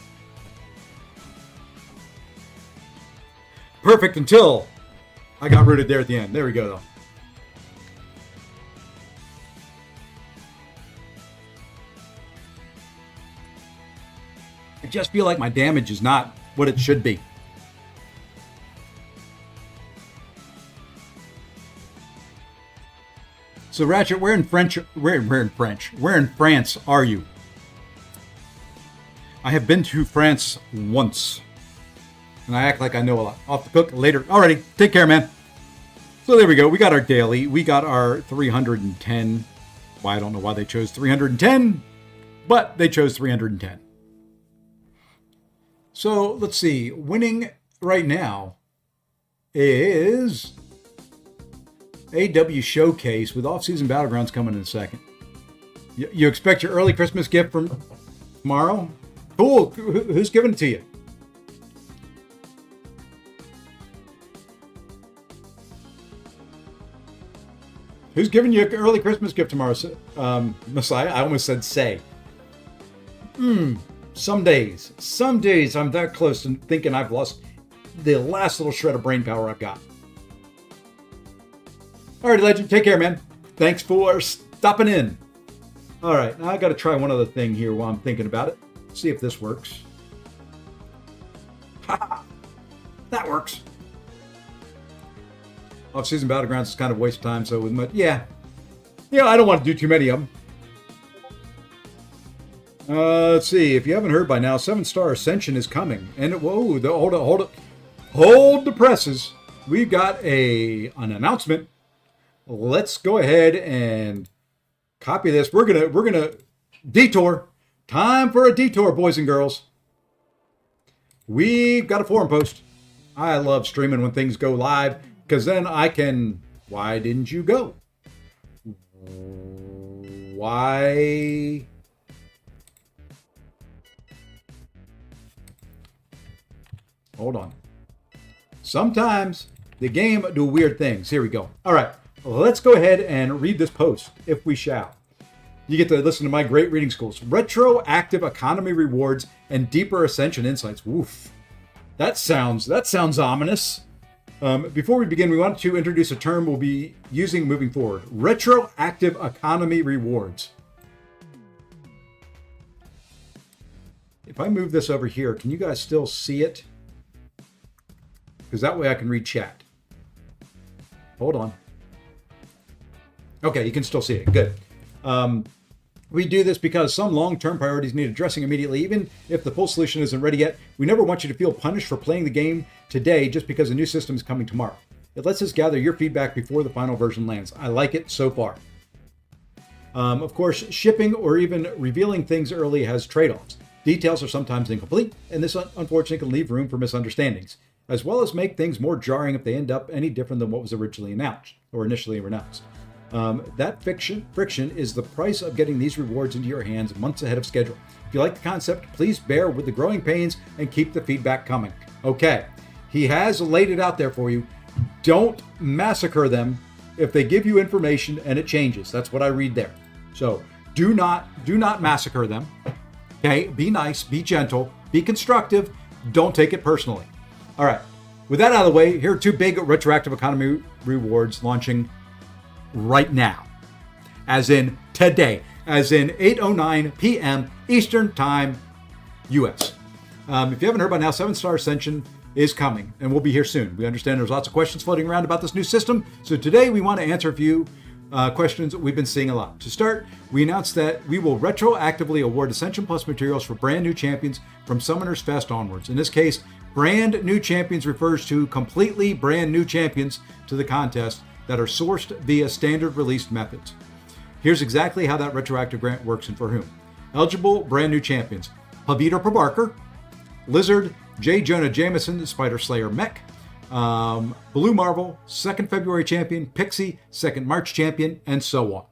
Perfect until I got rooted there at the end. There we go, though. I just feel like my damage is not what it should be. So, Ratchet, where in France are you? I have been to France once. And I act like I know a lot. Off the cook later. Alrighty, take care, man. So there we go. We got our daily. We got our 310. Well, I don't know why they chose 310, but they chose 310. So let's see. Winning right now is AW Showcase with off-season battlegrounds coming in a second. You expect your early Christmas gift from tomorrow? Cool. Who's giving it to you? Who's giving you an early Christmas gift tomorrow, Messiah? I almost said say. Some days I'm that close to thinking I've lost the last little shred of brain power I've got. All right, Legend, take care, man. Thanks for stopping in. All right, now I got to try one other thing here while I'm thinking about it. See if this works. Ha! That works. Off-season battlegrounds is kind of a waste of time, so with much, yeah, I don't want to do too many of them. Let's see. If you haven't heard by now, 7-star Ascension is coming, and hold the presses. We've got an announcement. Let's go ahead and copy this. We're gonna detour. Time for a detour, boys and girls. We've got a forum post. I love streaming when things go live, because then I can... Why didn't you go? Why... Hold on. Sometimes the game do weird things. Here we go. All right. Let's go ahead and read this post, if we shall. You get to listen to my great reading schools. Retroactive economy rewards and deeper ascension insights. Woof. That sounds ominous. Before we begin, we want to introduce a term we'll be using moving forward. Retroactive economy rewards. If I move this over here, can you guys still see it? Because that way I can read chat. Hold on. Okay, you can still see it. Good. We do this because some long-term priorities need addressing immediately, even if the full solution isn't ready yet. We never want you to feel punished for playing the game today just because a new system is coming tomorrow. It lets us gather your feedback before the final version lands. I like it so far. Of course, shipping or even revealing things early has trade-offs. Details are sometimes incomplete, and this unfortunately can leave room for misunderstandings, as well as make things more jarring if they end up any different than what was originally announced or initially announced. That friction is the price of getting these rewards into your hands months ahead of schedule. If you like the concept, please bear with the growing pains and keep the feedback coming. Okay, he has laid it out there for you. Don't massacre them if they give you information and it changes. That's what I read there. So do not massacre them. Okay, be nice, be gentle, be constructive. Don't take it personally. All right, with that out of the way, here are 2 big retroactive economy rewards launching right now, as in today, as in 8:09 p.m. Eastern Time, U.S. If you haven't heard by now, 7-star Ascension is coming, and we'll be here soon. We understand there's lots of questions floating around about this new system, so today we want to answer a few questions we've been seeing a lot. To start, we announced that we will retroactively award Ascension Plus materials for brand new champions from Summoner's Fest onwards. In this case, brand new champions refers to completely brand new champions to the contest that are sourced via standard released methods. Here's exactly how that retroactive grant works and for whom. Eligible brand new champions: Pavita Prabarker, Lizard, J. Jonah Jameson, Spider Slayer Mech, Blue Marvel, 2nd February champion, Pixie, 2nd March champion, and so on.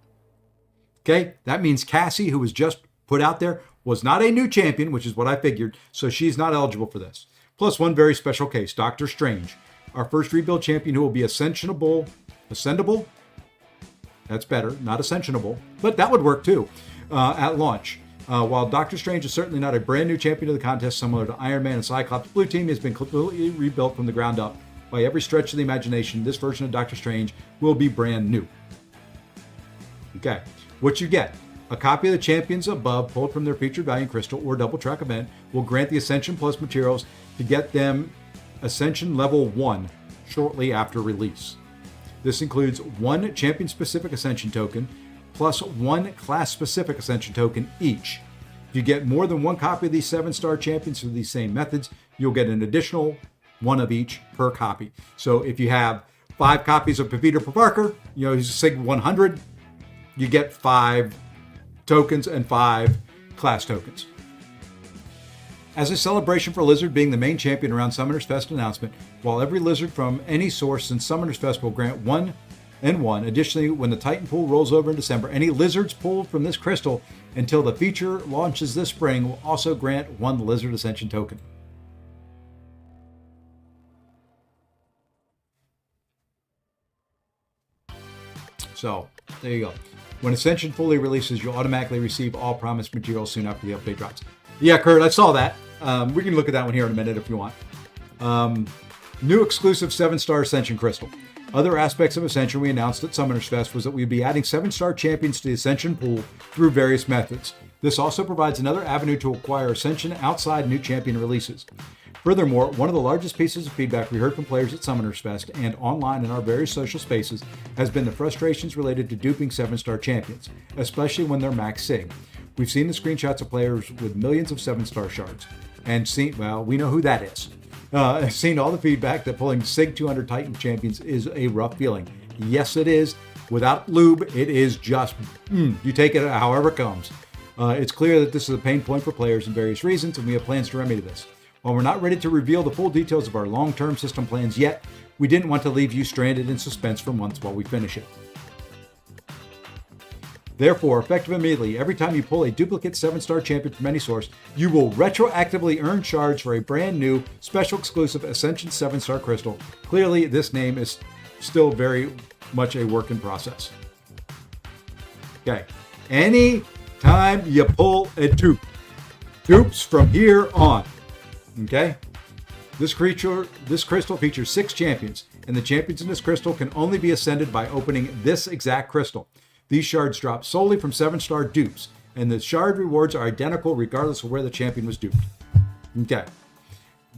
Okay, that means Cassie, who was just put out there, was not a new champion, which is what I figured, so she's not eligible for this. Plus one very special case, Doctor Strange, our first rebuild champion who will be ascendable? That's better, not ascensionable, but that would work too, at launch. While Doctor Strange is certainly not a brand new champion of the contest, similar to Iron Man and Cyclops, the blue team has been completely rebuilt from the ground up. By every stretch of the imagination, this version of Doctor Strange will be brand new. Okay, what you get? A copy of the champions above, pulled from their featured Valiant Crystal or Double Track event, will grant the Ascension Plus materials to get them Ascension Level 1 shortly after release. This includes 1 champion-specific Ascension token, plus 1 class-specific Ascension token each. If you get more than 1 copy of these 7-star champions through these same methods, you'll get an additional 1 of each per copy. So if you have 5 copies of Peter Parker, he's a Sig 100, you get 5 tokens and 5 class tokens. As a celebration for Lizard being the main champion around Summoners Fest announcement, while every Lizard from any source since Summoners Fest will grant 1 and 1. Additionally, when the Titan pool rolls over in December, any Lizards pulled from this crystal until the feature launches this spring will also grant 1 Lizard Ascension token. So, there you go. When Ascension fully releases, you'll automatically receive all promised materials soon after the update drops. Yeah, Kurt, I saw that. We can look at that one here in a minute if you want. New exclusive 7-star Ascension Crystal. Other aspects of Ascension we announced at Summoners Fest was that we'd be adding 7-star champions to the Ascension pool through various methods. This also provides another avenue to acquire Ascension outside new champion releases. Furthermore, one of the largest pieces of feedback we heard from players at Summoners Fest and online in our various social spaces has been the frustrations related to duping 7-star champions, especially when they're max Sig. We've seen the screenshots of players with millions of 7-star shards, and we know who that is. Seen all the feedback that pulling Sig 200 Titan champions is a rough feeling. Yes, it is. Without lube, it is just, you take it however it comes. It's clear that this is a pain point for players in various reasons, and we have plans to remedy this. While we're not ready to reveal the full details of our long-term system plans yet, we didn't want to leave you stranded in suspense for months while we finish it. Therefore, effective immediately, every time you pull a duplicate 7-star champion from any source, you will retroactively earn shards for a brand new, special exclusive Ascension 7-star crystal. Clearly, this name is still very much a work in process. Okay. Any time you pull a dupe, dupes from here on. Okay? This crystal features 6 champions, and the champions in this crystal can only be ascended by opening this exact crystal. These shards drop solely from 7-star dupes, and the shard rewards are identical regardless of where the champion was duped. Okay.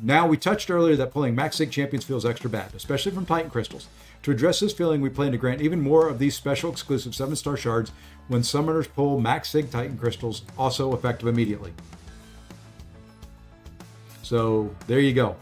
Now, we touched earlier that pulling max Sig champions feels extra bad, especially from Titan crystals. To address this feeling, we plan to grant even more of these special exclusive 7-star shards when summoners pull max Sig Titan crystals, also effective immediately. So, there you go.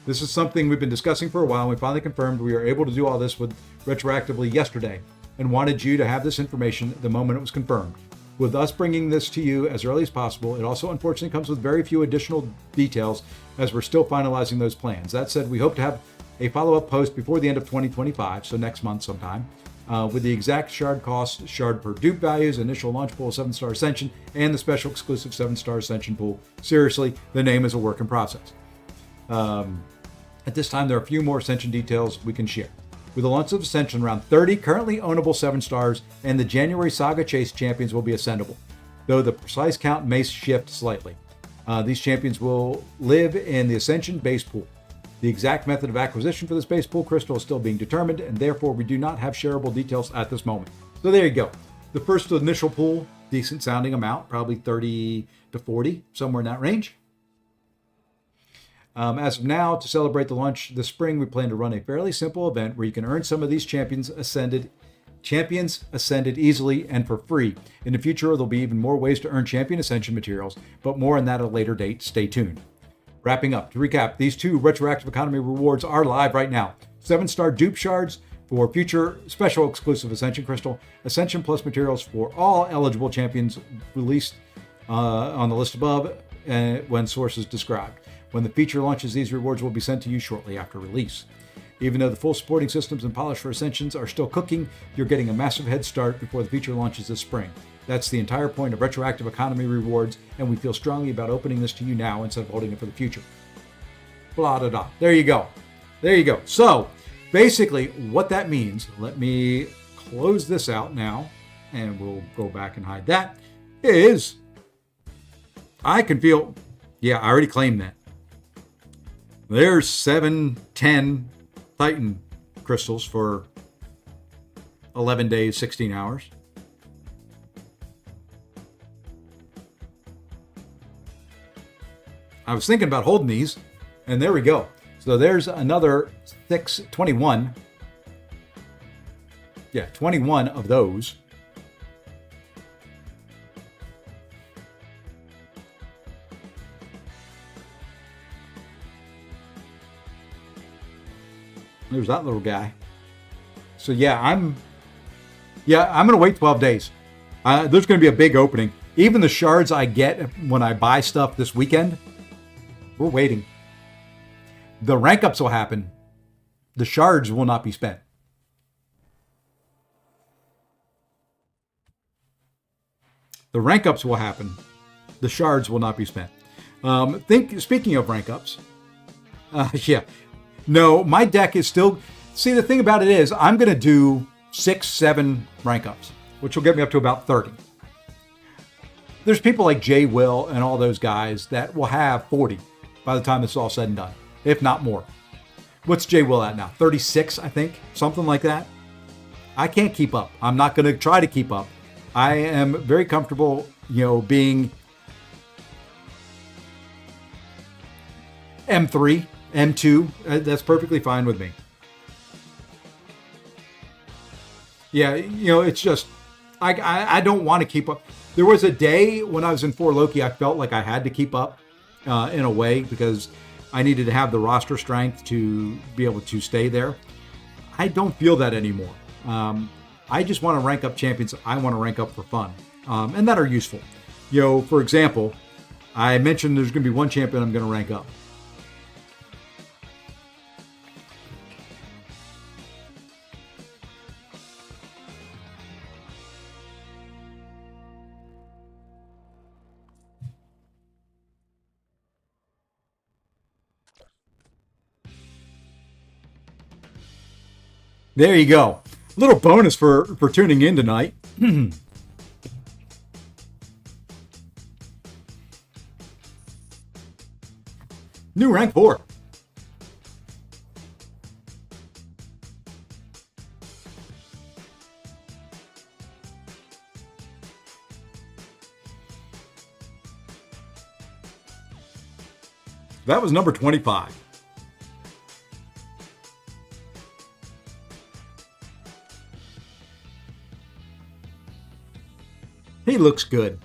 This is something we've been discussing for a while, and we finally confirmed we are able to do all this retroactively yesterday, and wanted you to have this information the moment it was confirmed. With us bringing this to you as early as possible, it also unfortunately comes with very few additional details as we're still finalizing those plans. That said, we hope to have a follow-up post before the end of 2025, so next month sometime, with the exact shard cost, shard per dupe values, initial launch pool 7-star Ascension, and the special exclusive 7-star Ascension pool. Seriously, the name is a work in process. At this time, there are a few more Ascension details we can share. With the launch of Ascension, around 30 currently ownable 7-stars and the January Saga Chase champions will be ascendable, though the precise count may shift slightly. These champions will live in the Ascension base pool. The exact method of acquisition for this base pool crystal is still being determined, and therefore we do not have shareable details at this moment. So there you go. The first initial pool, decent sounding amount, probably 30 to 40, somewhere in that range. As of now, to celebrate the launch this spring, we plan to run a fairly simple event where you can earn some of these champions ascended easily and for free. In the future, there'll be even more ways to earn champion ascension materials, but more on that at a later date. Stay tuned. Wrapping up, to recap, these 2 retroactive economy rewards are live right now. 7-star dupe shards for future special exclusive Ascension Crystal, Ascension Plus materials for all eligible champions released on the list above when sources described. When the feature launches, these rewards will be sent to you shortly after release. Even though the full supporting systems and polish for Ascensions are still cooking, you're getting a massive head start before the feature launches this spring. That's the entire point of retroactive economy rewards, and we feel strongly about opening this to you now instead of holding it for the future. Blah, da, da. There you go. There you go. So, basically, what that means, let me close this out now, and we'll go back and hide that, is I can feel, yeah, I already claimed that. There's 7, 10 Titan crystals for 11 days, 16 hours. I was thinking about holding these, and there we go. So there's another 21. Yeah, 21 of those. There's that little guy. So yeah, I'm going to wait 12 days. There's going to be a big opening. Even the shards I get when I buy stuff this weekend, we're waiting. The rank ups will happen. The shards will not be spent. The rank ups will happen. The shards will not be spent. Speaking of rank ups, yeah. No, my deck is still... See, the thing about it is, I'm going to do 6, 7 rank ups, which will get me up to about 30. There's people like Jay Will and all those guys that will have 40 by the time this is all said and done, if not more. What's Jay Will at now? 36, I think? Something like that. I can't keep up. I'm not going to try to keep up. I am very comfortable, being M3. M2, that's perfectly fine with me. Yeah, it's just, I don't want to keep up. There was a day when I was in 4 Loki, I felt like I had to keep up in a way because I needed to have the roster strength to be able to stay there. I don't feel that anymore. I just want to rank up champions I want to rank up for fun and that are useful. For example, I mentioned there's going to be one champion I'm going to rank up. There you go. Little bonus for tuning in tonight. New rank 4. That was number 25. He looks good.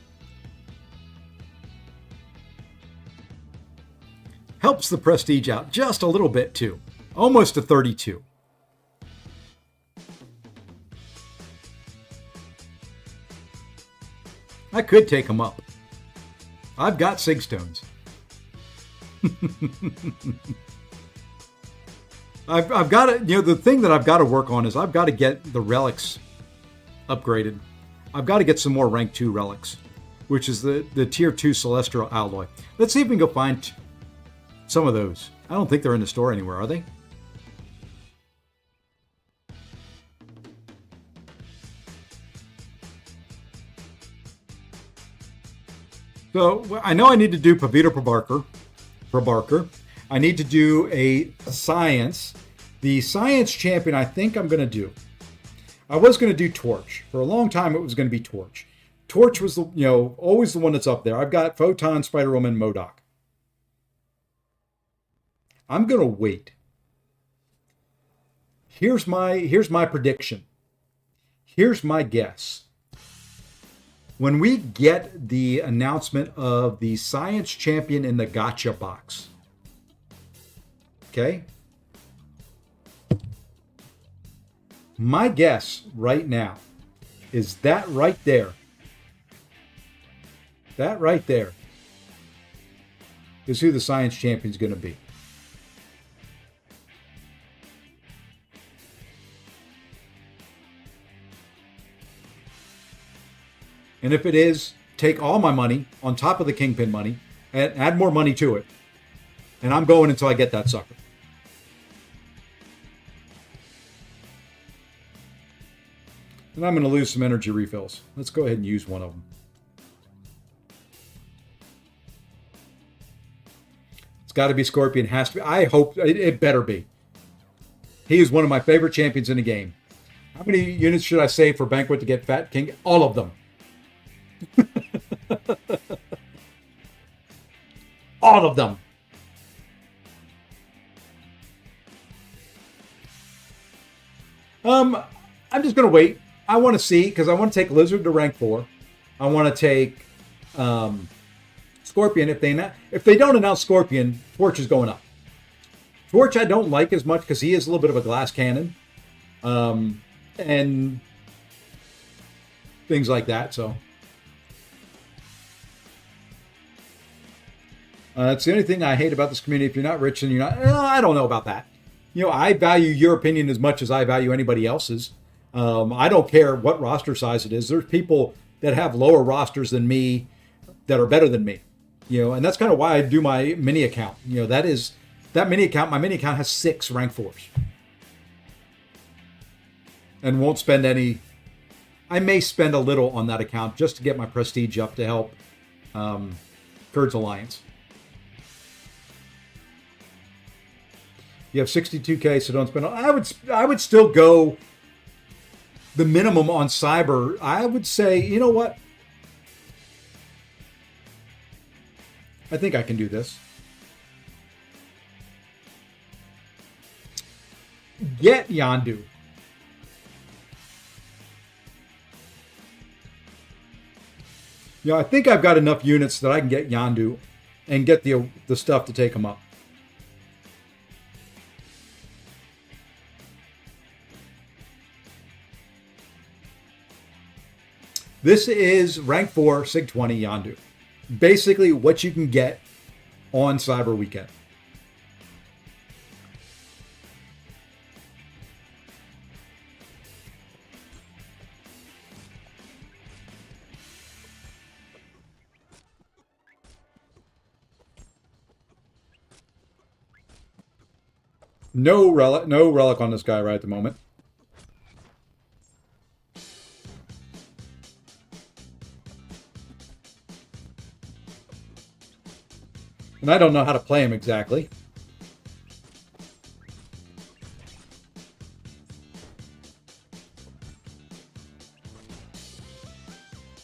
Helps the prestige out just a little bit too. Almost to 32. I could take him up. I've got Sigstones. I've got to, the thing that I've got to work on is I've got to get the relics upgraded. I've got to get some more rank 2 relics, which is the tier 2 celestial alloy. Let's see if we can go find some of those. I don't think they're in the store anywhere, are they? So I know I need to do Pavita per Barker. I need to do a science. The science champion I think I'm going to do. I was going to do Torch. For a long time, it was going to be Torch. Torch was, always the one that's up there. I've got Photon, Spider-Woman, MODOK. I'm going to wait. Here's my prediction. Here's my guess. When we get the announcement of the Science Champion in the Gacha box, okay? My guess right now is that right there. That right there is who the science champion is going to be. And if it is, take all my money on top of the kingpin money and add more money to it. And I'm going until I get that sucker. And I'm going to lose some energy refills. Let's go ahead and use one of them. It's got to be Scorpion. Has to be. I hope it better be. He is one of my favorite champions in the game. How many units should I save for Banquet to get Fat King? All of them. All of them. I'm just going to wait. I want to see, because I want to take Lizard to rank 4. I want to take Scorpion. If they don't announce Scorpion, Torch is going up. Torch I don't like as much because he is a little bit of a glass cannon. And things like that, so. It's the only thing I hate about this community. If you're not rich, then you're not. I don't know about that. I value your opinion as much as I value anybody else's. I don't care what roster size it is. There's people that have lower rosters than me that are better than me. And that's kind of why I do my mini account. That mini account. My mini account has 6 rank 4s, and won't spend any. I may spend a little on that account just to get my prestige up to help Kurds Alliance. You have 62K, so don't spend. I would still go the minimum on Cyber. I would say, you know what? I think I can do this. Get Yondu. I think I've got enough units that I can get Yondu and get the stuff to take him up. This is rank 4, Sig 20 Yondu. Basically what you can get on Cyber Weekend. No relic on this guy right at the moment. And I don't know how to play him exactly.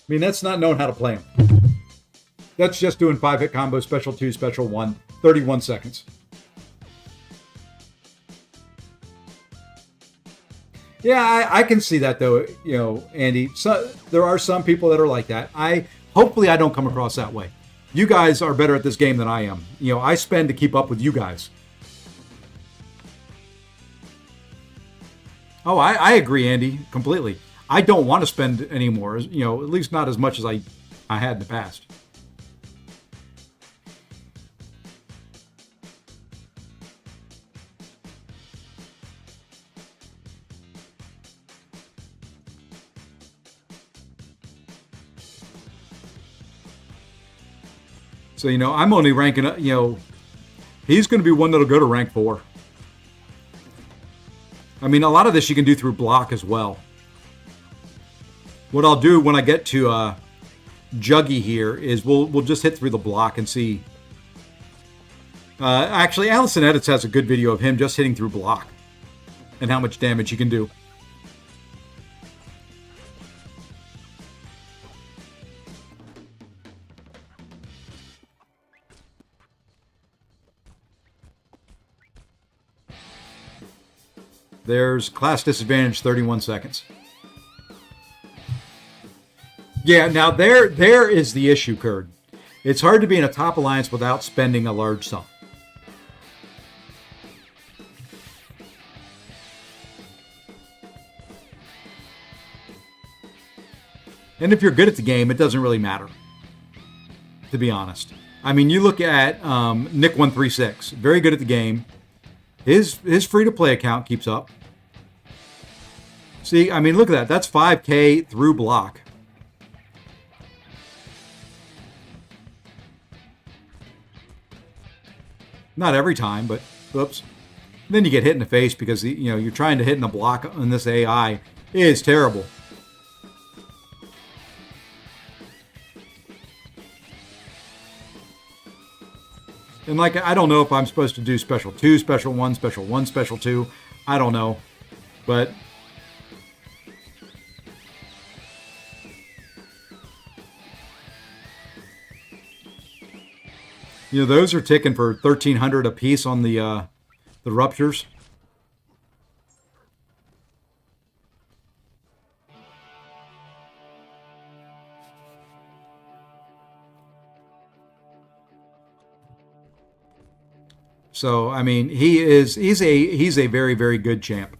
That's not knowing how to play him. That's just doing 5-hit combo, special 2, special 1, 31 seconds. Yeah, I can see that though, Andy. So there are some people that are like that. Hopefully I don't come across that way. You guys are better at this game than I am. I spend to keep up with you guys. Oh, I agree, Andy, completely. I don't want to spend anymore, at least not as much as I had in the past. So, I'm only ranking up, he's going to be one that'll go to rank 4. A lot of this you can do through block as well. What I'll do when I get to Juggy here is we'll just hit through the block and see. Actually, Allison Edits has a good video of him just hitting through block and how much damage he can do. There's class disadvantage, 31 seconds. Yeah, now there is the issue, Kurd. It's hard to be in a top alliance without spending a large sum. And if you're good at the game, it doesn't really matter, to be honest. I mean, you look at Nick136, very good at the game. His free-to-play account keeps up. See, I mean, look at that. That's 5K through block. Not every time, but oops. Then you get hit in the face because you're trying to hit in a block on this AI. It is terrible. And like, I don't know if I'm supposed to do special 2, special 1, special 1, special 2. I don't know. But those are ticking for 1,300 a piece on the ruptures. So I mean, he's a very, very good champ.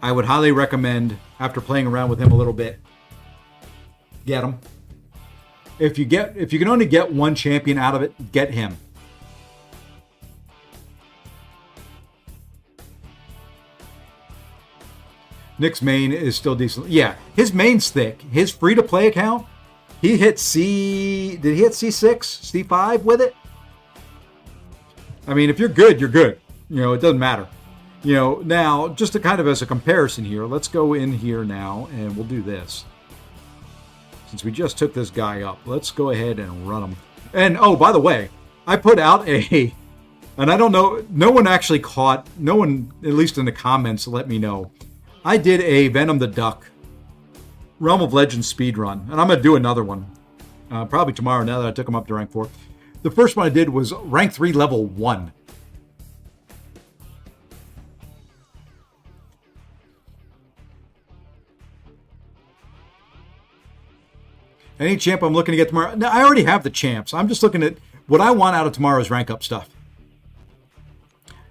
I would highly recommend, after playing around with him a little bit, get him. If you can only get one champion out of it, get him. Nick's main is still decent. Yeah, his main's thick. His free-to-play account, he hit C... Did he hit C6? C5 with it? I mean, if you're good, you're good. It doesn't matter. Now, just to kind of as a comparison here, let's go in here now, and we'll do this. Since we just took this guy up, let's go ahead and run him. And, oh, by the way, I put out and I don't know, no one, at least in the comments, let me know. I did a Venom the Duck Realm of Legends speed run, and I'm going to do another one probably tomorrow now that I took him up to rank 4. The first one I did was rank 3 level 1. Any champ I'm looking to get tomorrow? No, I already have the champs. I'm just looking at what I want out of tomorrow's rank up stuff.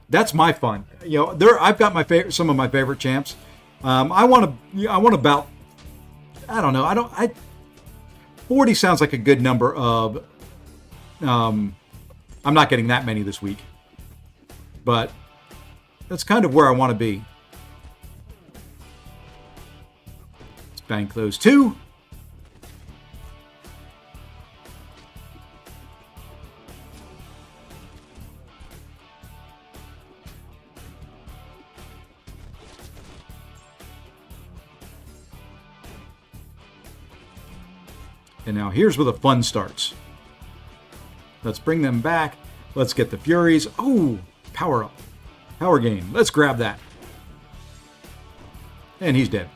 That's my fun. I've got some of my favorite champs. I want about, I don't know. 40 sounds like a good number of. I'm not getting that many this week, but that's kind of where I want to be. Let's bank those 2. And now here's where the fun starts. Let's bring them back. Let's get the Furies. Oh, power up. Power gain. Let's grab that. And he's dead.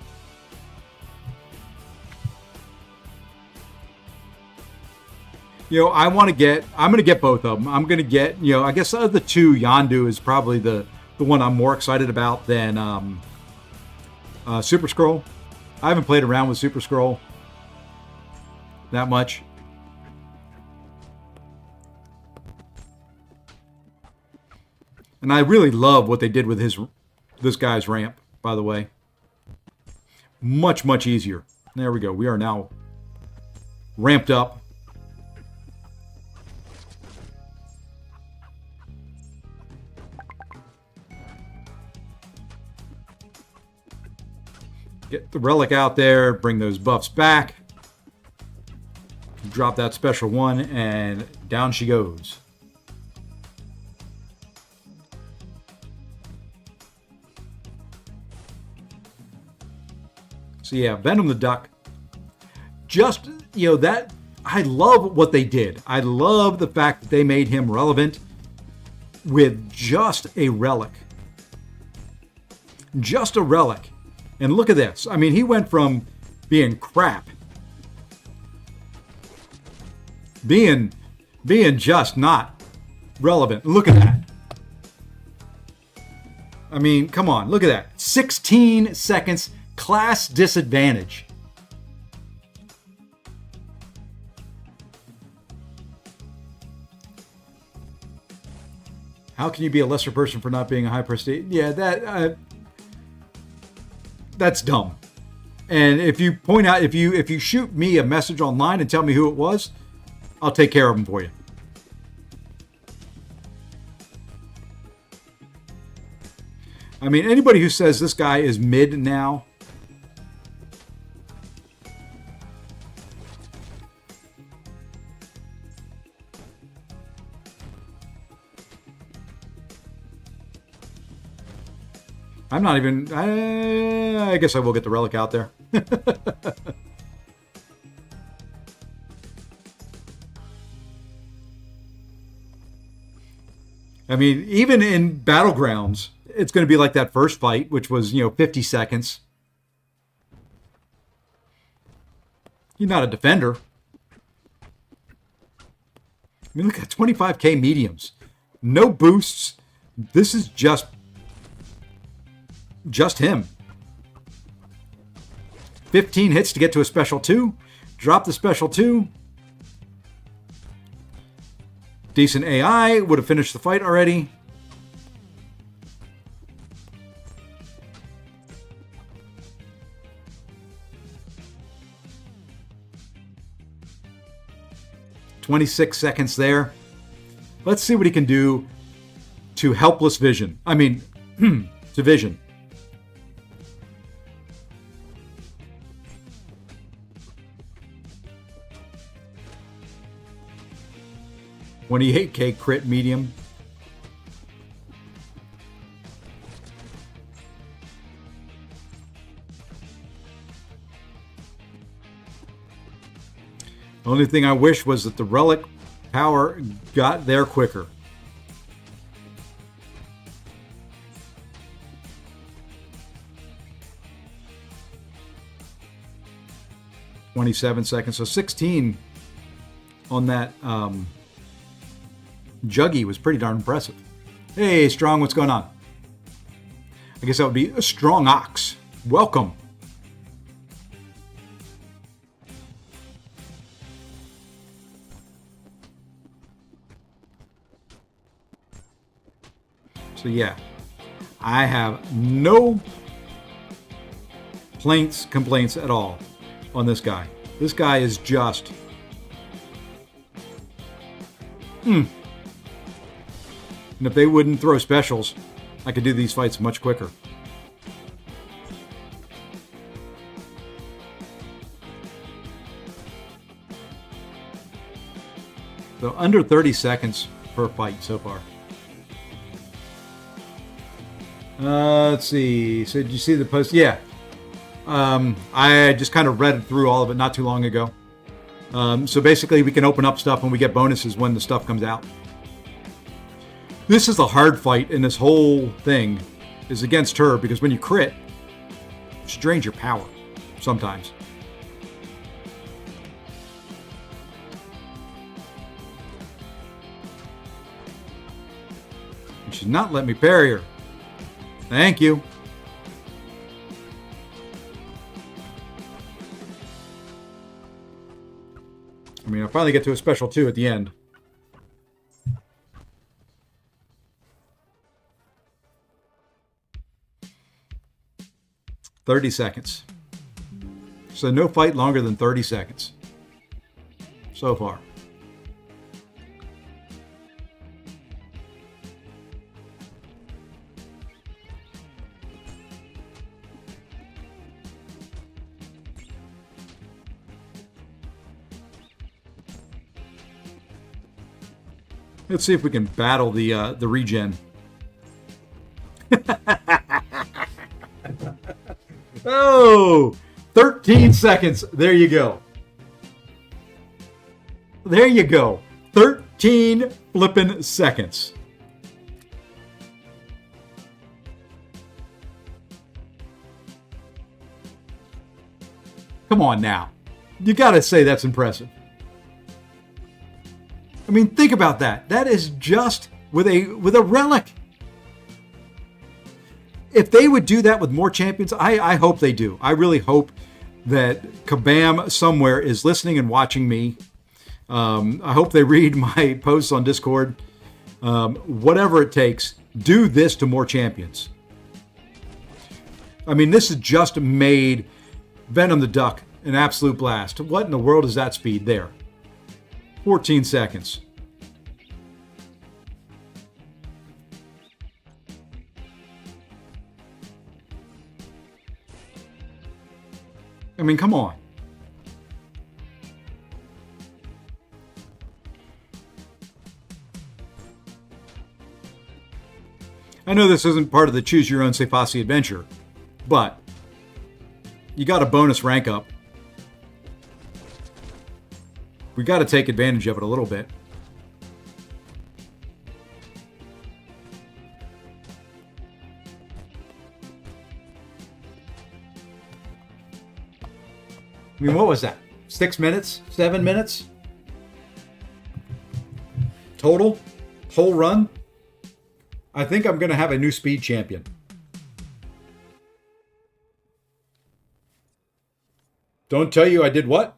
I'm going to get both of them. I'm going to get, I guess of the 2, Yondu is probably the one I'm more excited about than Super Scroll. I haven't played around with Super Scroll that much. And I really love what they did with this guy's ramp, by the way. Much, much easier. There we go. We are now ramped up. Get the relic out there, bring those buffs back. Drop that special 1, and down she goes. So yeah, Venom the Duck. Just, that, I love what they did. I love the fact that they made him relevant with just a relic. Just a relic. And look at this. I mean, he went from being crap, being just not relevant. Look at that. I mean, come on, look at that. 16 seconds class disadvantage. How can you be a lesser person for not being a high prestige? Yeah, that's dumb. And if you point out, if you shoot me a message online and tell me who it was, I'll take care of them for you. I mean, anybody who says this guy is mid now, I'm not even, I guess I will get the relic out there. I mean, even in battlegrounds, it's going to be like that first fight, which was, 50 seconds. You're not a defender. I mean, look at 25k mediums. No boosts. This is just him. 15 hits to get to a special 2. Drop the special 2. Decent AI. Would have finished the fight already. "26 seconds there. Let's see what he can do to helpless Vision. I mean, to Vision. $28k crit medium. Only thing I wish was that the relic power got there quicker. "27 seconds, so 16 on that Juggy was pretty darn impressive. Hey, Strong, what's going on? I guess that would be a Strong Ox. Welcome. So yeah, I have no complaints at all on this guy. This guy is just... And if they wouldn't throw specials, I could do these fights much quicker. So under 30 seconds per fight so far. Let's see. So did you see the post? Yeah. I just kind of read through all of it not too long ago. So basically we can open up stuff and we get bonuses when the stuff comes out. This is the hard fight in this whole thing, is against her, because when you crit, she drains your power sometimes. And she's not letting me parry her. Thank you. I mean, I finally get to a special 2 at the end. "30 seconds. So no fight longer than 30 seconds. So far. Let's see if we can battle the regen. Oh, 13 seconds. There you go. There you go. 13 flippin' seconds. Come on now. You got to say that's impressive. I mean, think about that. That is just with a relic. If they would do that with more champions, I hope they do. I really hope that Kabam somewhere is listening and watching me. I hope they read my posts on Discord. Whatever it takes, do this to more champions. I mean, this has just made Venom the Duck, an absolute blast. What in the world is that speed there? 14 seconds. I mean, come on. I know this isn't part of the Choose Your Own Sayfasi adventure, but you got a bonus rank up. We got to take advantage of it a little bit. I mean, what was that? 6 minutes? 7 minutes? Total? Whole run? I think I'm going to have a new speed champion. Don't tell you I did what?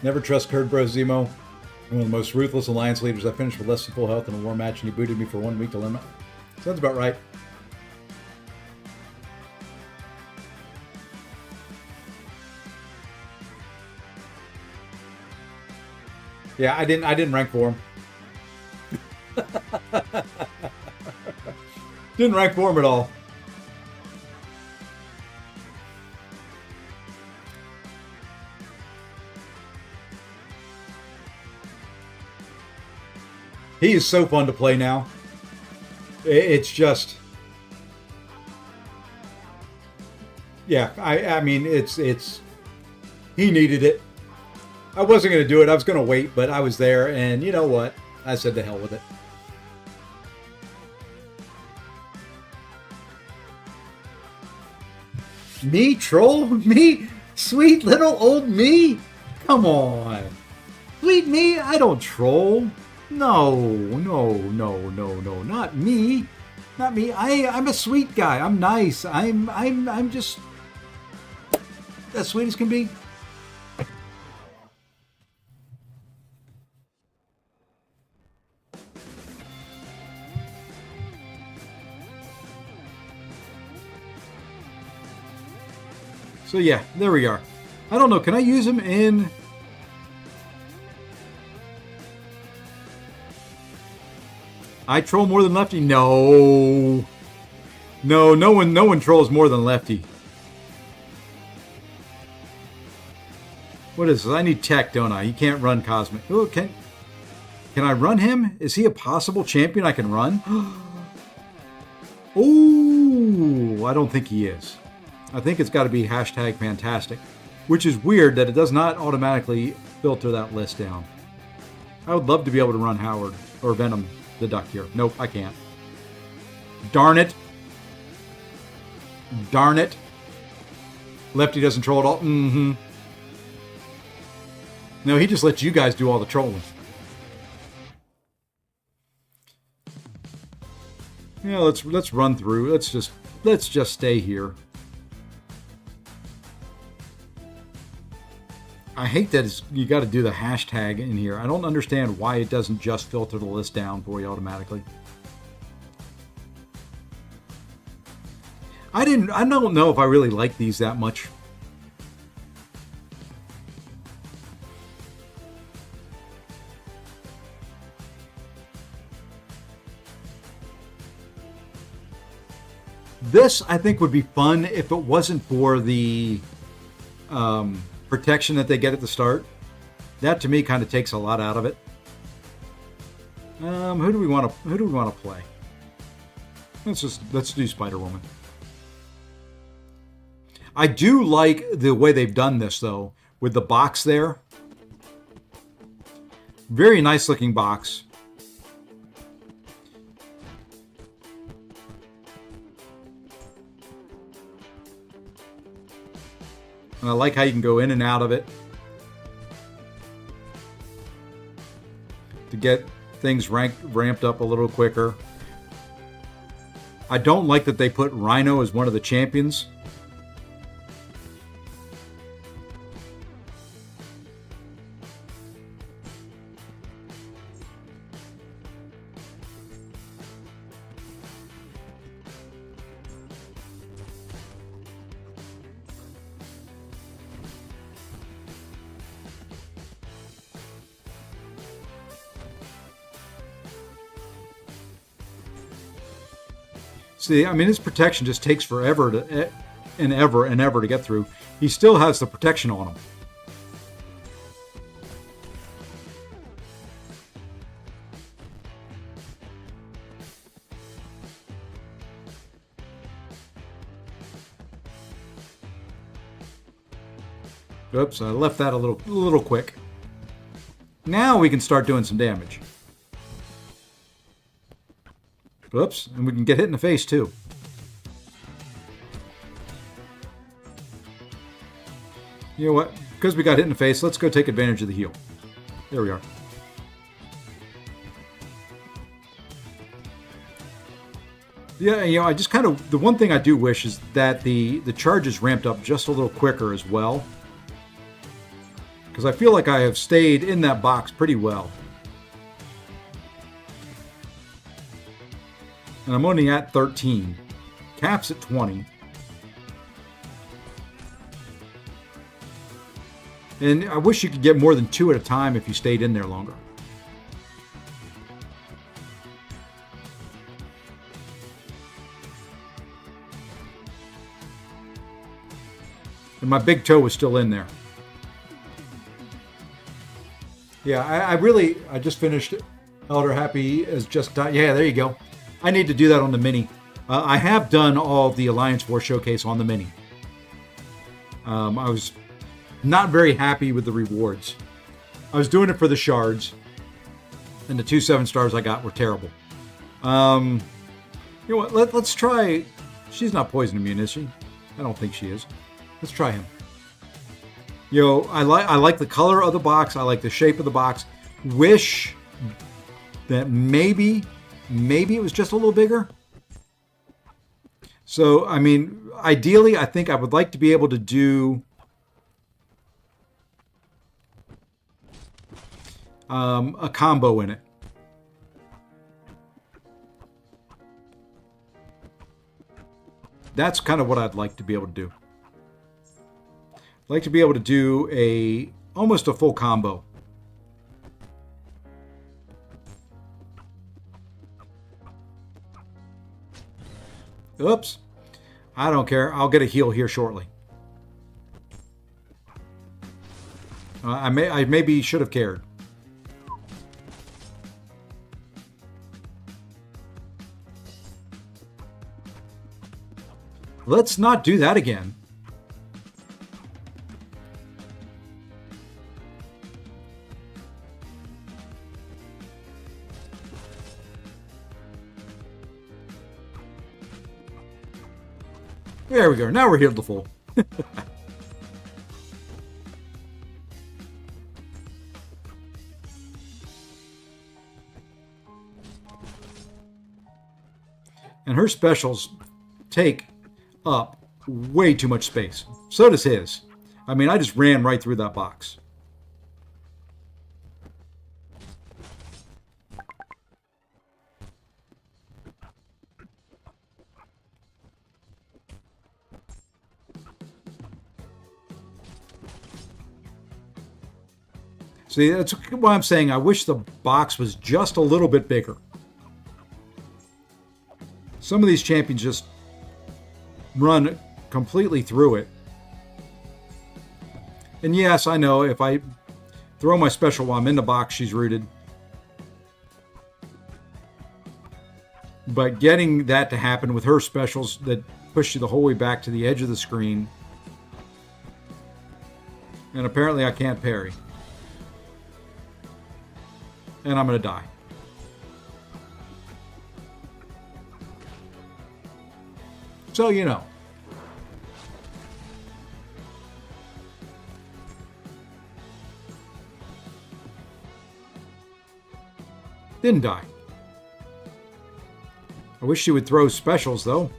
Never trust Kurd Bro Zemo. One of the most ruthless alliance leaders. I finished with less than full health in a war match, and he booted me for 1 week to learn. Sounds about right. Yeah, I didn't rank for him. Didn't rank for him at all. He is so fun to play now. It's just, yeah. I mean, it's. He needed it. I wasn't going to do it. I was going to wait, but I was there, and you know what? I said to hell with it. Me troll? Me? Sweet little old me? Come on. Sweet me? I don't troll. No, not me. Not me. I'm a sweet guy. I'm nice. I'm just as sweet as can be. So yeah, there we are. I don't know. Can I use him in? I troll more than Lefty? No. No one trolls more than Lefty. What is this? I need tech, don't I? He can't run Cosmic. Oh, can I run him? Is he a possible champion I can run? Oh, I don't think he is. I think it's got to be hashtag fantastic, which is weird that it does not automatically filter that list down. I would love to be able to run Howard or Venom the Duck here. Nope, I can't. Darn it. Darn it. Lefty doesn't troll at all. Mm-hmm. No, he just lets you guys do all the trolling. Yeah, let's run through. Let's just stay here. I hate that you got to do the hashtag in here. I don't understand why it doesn't just filter the list down for you automatically. I don't know if I really like these that much. This, I think, would be fun if it wasn't for the protection that they get at the start. That to me kind of takes a lot out of it. Who do we want to play? Let's do Spider-Woman. I do like the way they've done this though, with the box there. Very nice looking box. And I like how you can go in and out of it to get things ramped up a little quicker. I don't like that they put Rhino as one of the champions. See, I mean, his protection just takes forever and ever to get through. He still has the protection on him. Oops, I left that a little quick. Now we can start doing some damage. Oops, and we can get hit in the face too. You know what? Because we got hit in the face, let's go take advantage of the heal. There we are. Yeah, you know, I just kind of... The one thing I do wish is that the charges ramped up just a little quicker as well. Because I feel like I have stayed in that box pretty well. And I'm only at 13. Cap's at 20. And I wish you could get more than 2 at a time if you stayed in there longer. And my big toe was still in there. Yeah, I just finished Elder Happy as just died. Yeah, there you go. I need to do that on the Mini. I have done all of the Alliance War Showcase on the Mini. I was not very happy with the rewards. I was doing it for the shards, and the 2 7-stars I got were terrible. You know what? Let's try... She's not poison immune, is she? I don't think she is. Let's try him. You know, I like the color of the box. I like the shape of the box. Wish that maybe it was just a little bigger. So, I mean, ideally, I think I would like to be able to do a combo in it. That's kind of what I'd like to be able to do. I'd like to be able to do almost a full combo. Oops. I don't care. I'll get a heal here shortly. I maybe should have cared. Let's not do that again. There we go. Now we're healed to full. And her specials take up way too much space. So does his. I mean, I just ran right through that box. See, that's why I'm saying I wish the box was just a little bit bigger. Some of these champions just run completely through it. And yes, I know if I throw my special while I'm in the box, she's rooted. But getting that to happen with her specials that push you the whole way back to the edge of the screen. And apparently I can't parry. And I'm going to die. So, you know. Didn't die. I wish she would throw specials, though.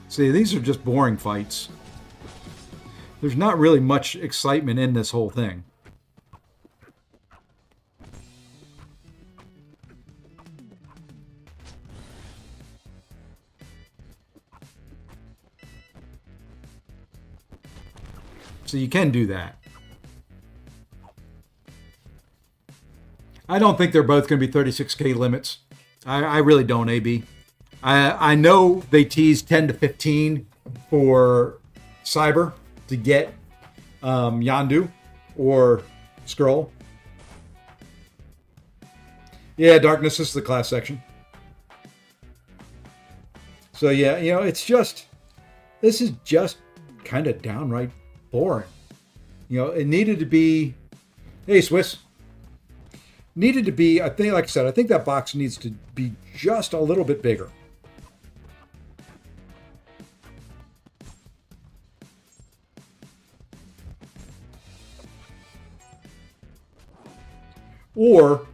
See, these are just boring fights. There's not really much excitement in this whole thing. So you can do that. I don't think they're both going to be 36K limits. I really don't, AB. I know they teased 10 to 15 for Cyber to get Yondu or Skrull. Yeah, Darkness is the class section. So yeah, you know, it's just, this is just kind of downright boring. You know, it needed to be, hey Swiss, needed to be, I think, like I said, I think that box needs to be just a little bit bigger. Or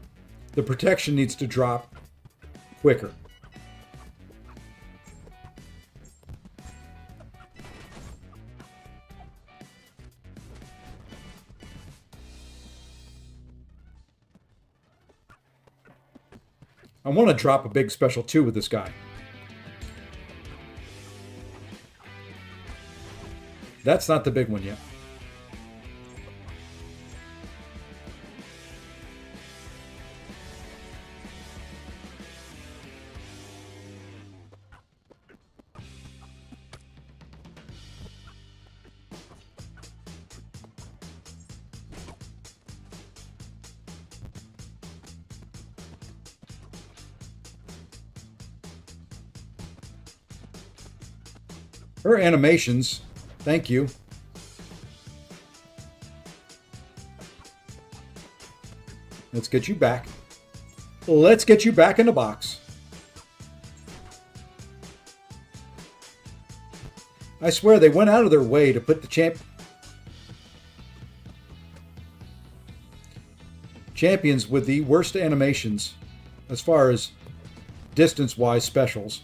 the protection needs to drop quicker. I want to drop a big special 2 with this guy. That's not the big one yet. Her animations, thank you. Let's get you back. Let's get you back in the box. I swear they went out of their way to put the champions with the worst animations as far as distance-wise specials.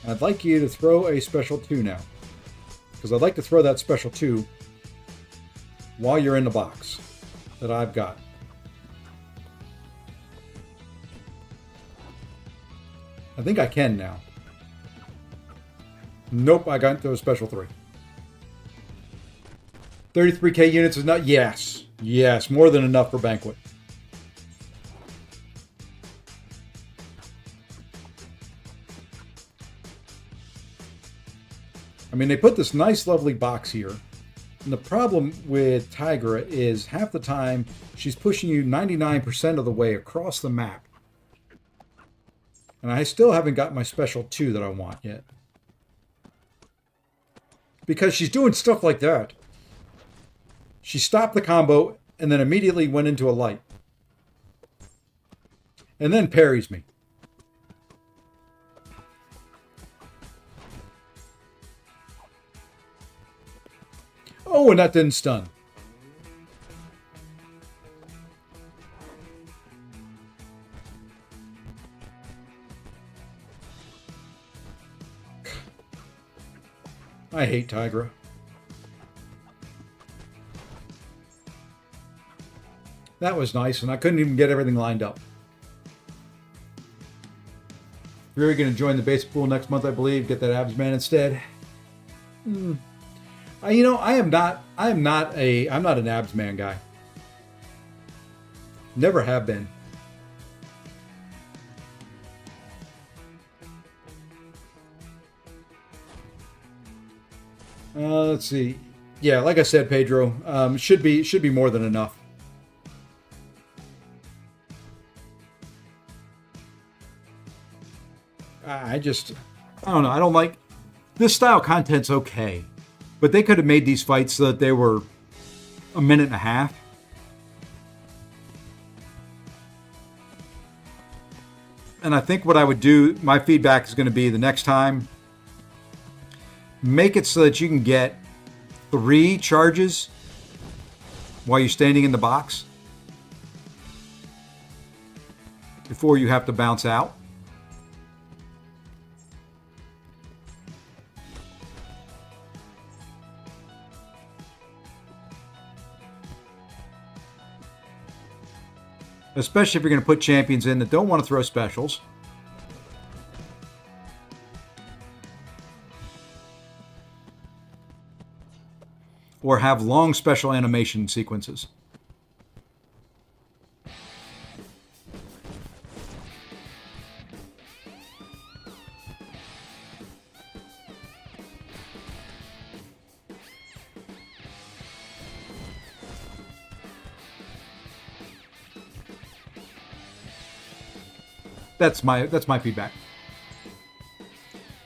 I'd like you to throw a special 2 now. Because I'd like to throw that special 2 while you're in the box that I've got. I think I can now. Nope, I got to a special 3. 33K units is not... Yes. Yes, more than enough for Banquet. I mean, they put this nice, lovely box here. And the problem with Tigra is half the time she's pushing you 99% of the way across the map. And I still haven't got my special 2 that I want yet. Because she's doing stuff like that. She stopped the combo and then immediately went into a light. And then parries me. Oh, and that didn't stun. I hate Tigra. That was nice, and I couldn't even get everything lined up. You're going to join the basic pool next month, I believe. Get that abs man instead. You know, I'm not an abs man guy. Never have been. Let's see. Yeah, like I said, Pedro, should be more than enough. I don't know. I don't like this style content's okay. But they could have made these fights so that they were a minute and a half. And I think what I would do, my feedback is going to be the next time, make it so that you can get 3 charges while you're standing in the box before you have to bounce out. especially if you're going to put champions in that don't want to throw specials. Or have long special animation sequences. That's my feedback.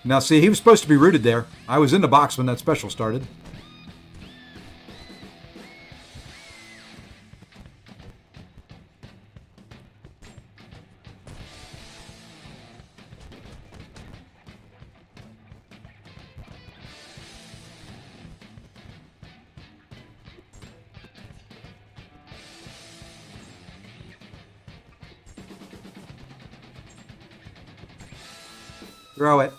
Now see, he was supposed to be rooted there. I was in the box when that special started. Throw it.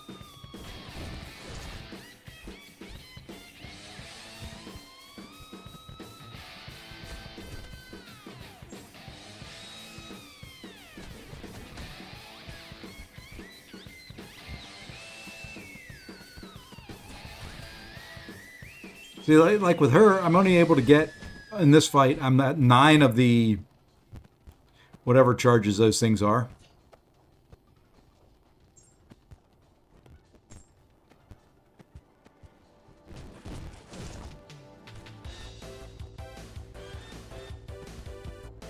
See, like with her, I'm only able to get, in this fight, I'm at 9 of the whatever charges those things are.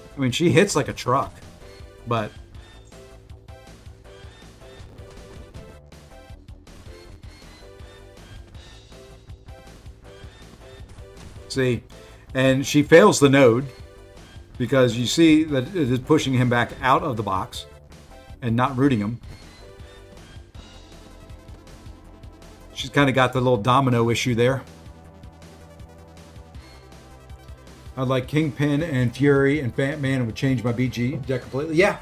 I mean, she hits like a truck, but see, and she fails the node because you see that it is pushing him back out of the box and not rooting him. She's kind of got the little domino issue there. I'd like Kingpin and Fury and Batman and would change my BG deck completely. Yeah.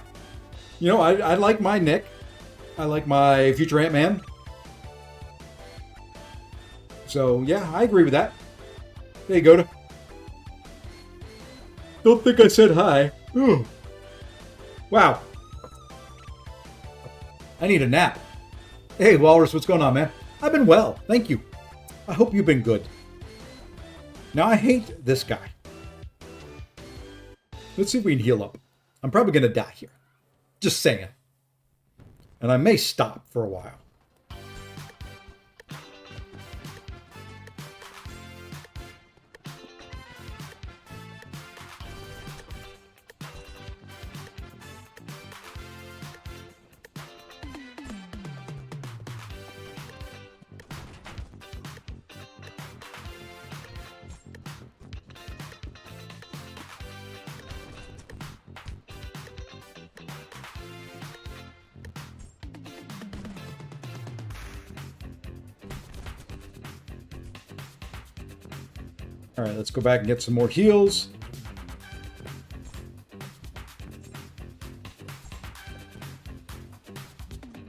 You know, I like my Nick. I like my future Ant-Man. So, yeah, I agree with that. There you go. Don't think I said hi. Ooh. Wow. I need a nap. Hey, Walrus, what's going on, man? I've been well. Thank you. I hope you've been good. Now, I hate this guy. Let's see if we can heal up. I'm probably going to die here. Just saying. And I may stop for a while. All right, let's go back and get some more heals.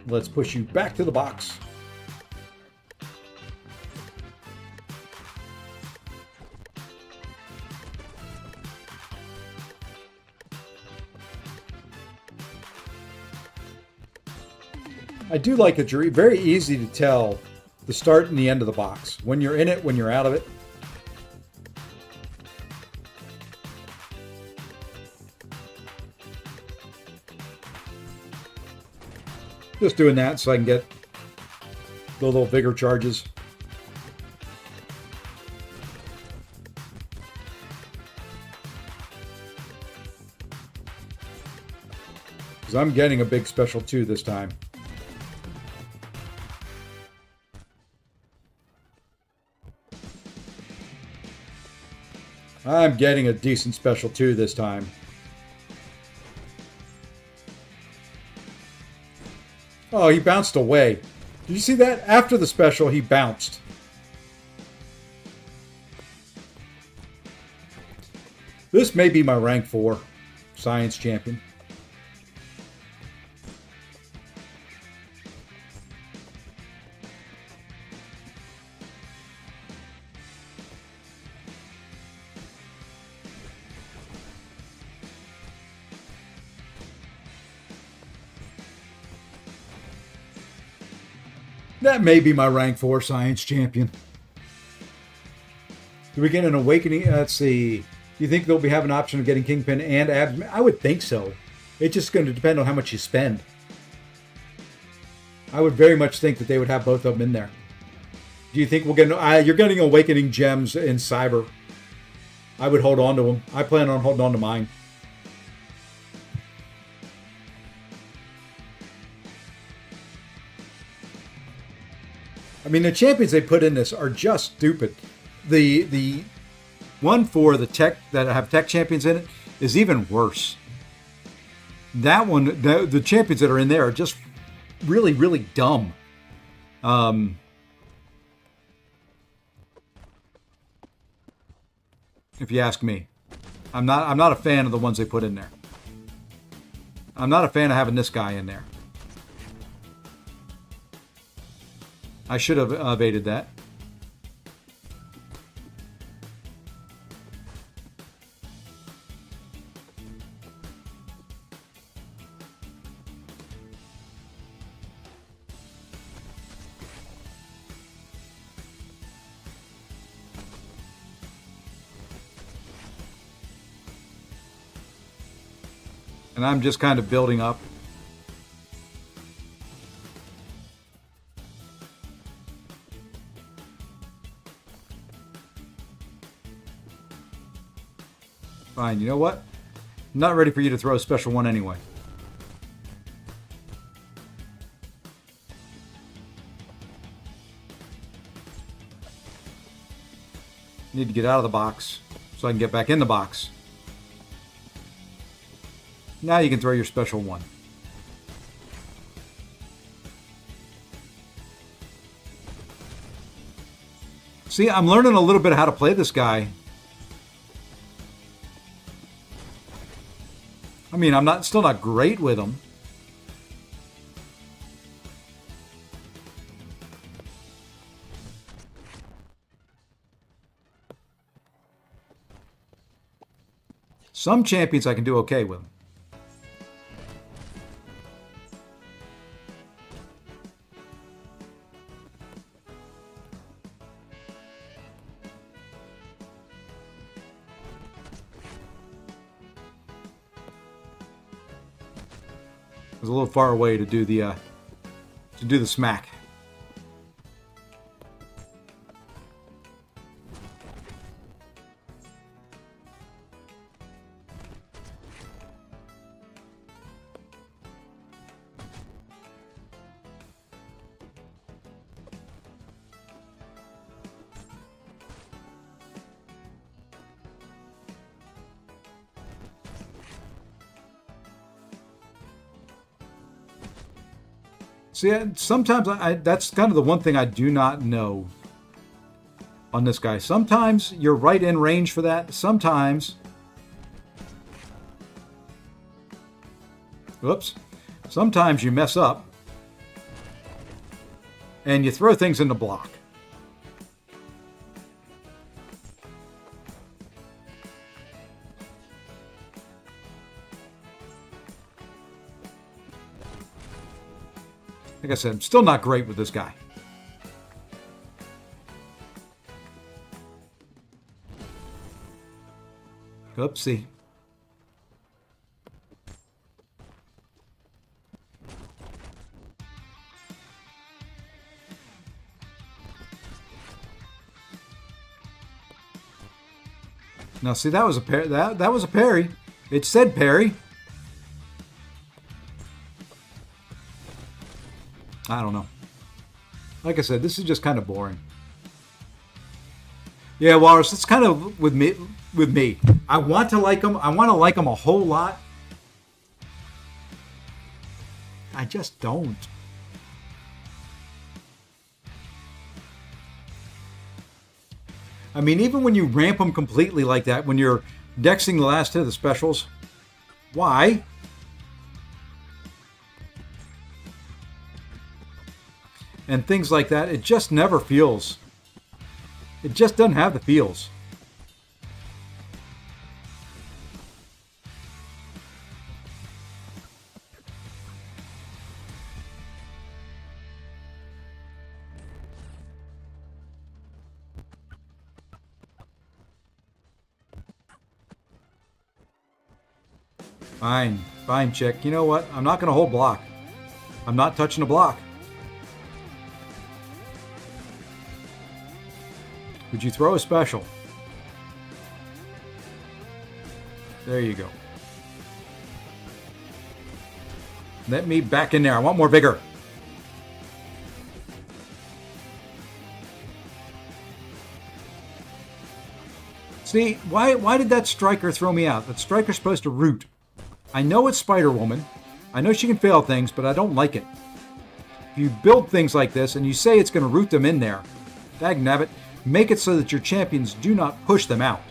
Let's push you back to the box. I do like it. Very easy to tell the start and the end of the box. When you're in it, when you're out of it. Just doing that so I can get the little vigor charges. Because I'm getting a big special too this time. I'm getting a decent special too this time. Oh, he bounced away. Did you see that? After the special, he bounced. This may be my rank 4 science champion. That may be my rank 4 science champion. Do we get an awakening? Let's see. Do you think they'll have an option of getting Kingpin and Abs? I would think so. It's just going to depend on how much you spend. I would very much think that they would have both of them in there. Do you think we'll get... you're getting awakening gems in Cyber. I would hold on to them. I plan on holding on to mine. I mean, the champions they put in this are just stupid. The one for the tech that have tech champions in it is even worse. That one, the champions that are in there are just really, really dumb. If you ask me, I'm not a fan of the ones they put in there. I'm not a fan of having this guy in there. I should have evaded that. And I'm just kind of building up. Fine, you know what? I'm not ready for you to throw a special one anyway. Need to get out of the box so I can get back in the box. Now you can throw your special one. See, I'm learning a little bit of how to play this guy. I mean, I'm still not great with him. Some champions I can do okay with. I was a little far away to do the smack. See, sometimes that's kind of the one thing I do not know on this guy. Sometimes you're right in range for that. Sometimes... Whoops. Sometimes you mess up and you throw things in the block. Like I said, I'm still not great with this guy. Oopsie. Now see, that was a parry. That was a parry. It said parry. I don't know. Like I said, this is just kind of boring. Yeah, Walrus, it's kind of with me. I want to like him. I want to like him a whole lot. I just don't. I mean, even when you ramp them completely like that, when you're dexing the last hit of the specials, why? And things like that, it just never feels. It just doesn't have the feels. Fine. Fine, chick. You know what? I'm not going to hold block. I'm not touching a block. Would you throw a special? There you go. Let me back in there. I want more vigor. See, why did that striker throw me out? That striker's supposed to root. I know it's Spider-Woman. I know she can fail things, but I don't like it. If you build things like this and you say it's going to root them in there, dagnabbit, make it so that your champions do not push them out.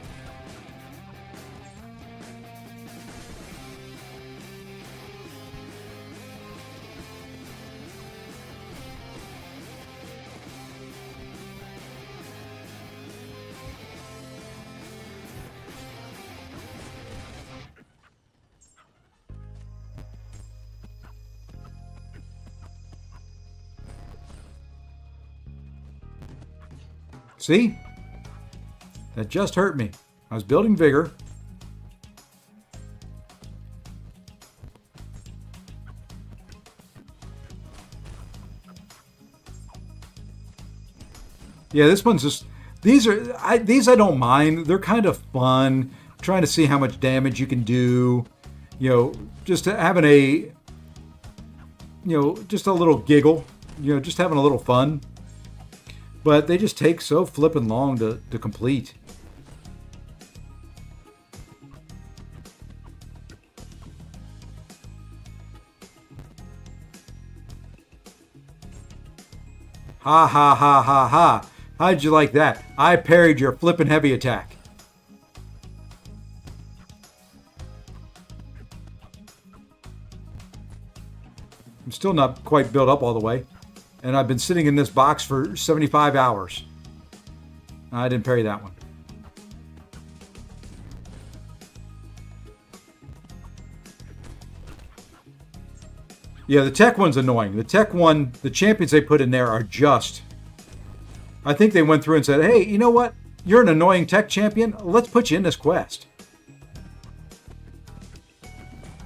See? That just hurt me. I was building vigor. Yeah, this one's just... These I don't mind. They're kind of fun. Trying to see how much damage you can do. You know, just having a... You know, just a little giggle. You know, just having a little fun. But they just take so flippin' long to complete. Ha ha ha ha ha. How'd you like that? I parried your flippin' heavy attack. I'm still not quite built up all the way. And I've been sitting in this box for 75 hours. I didn't parry that one. Yeah, the tech one's annoying. The tech one, the champions they put in there are just... I think they went through and said, hey, you know what? You're an annoying tech champion. Let's put you in this quest.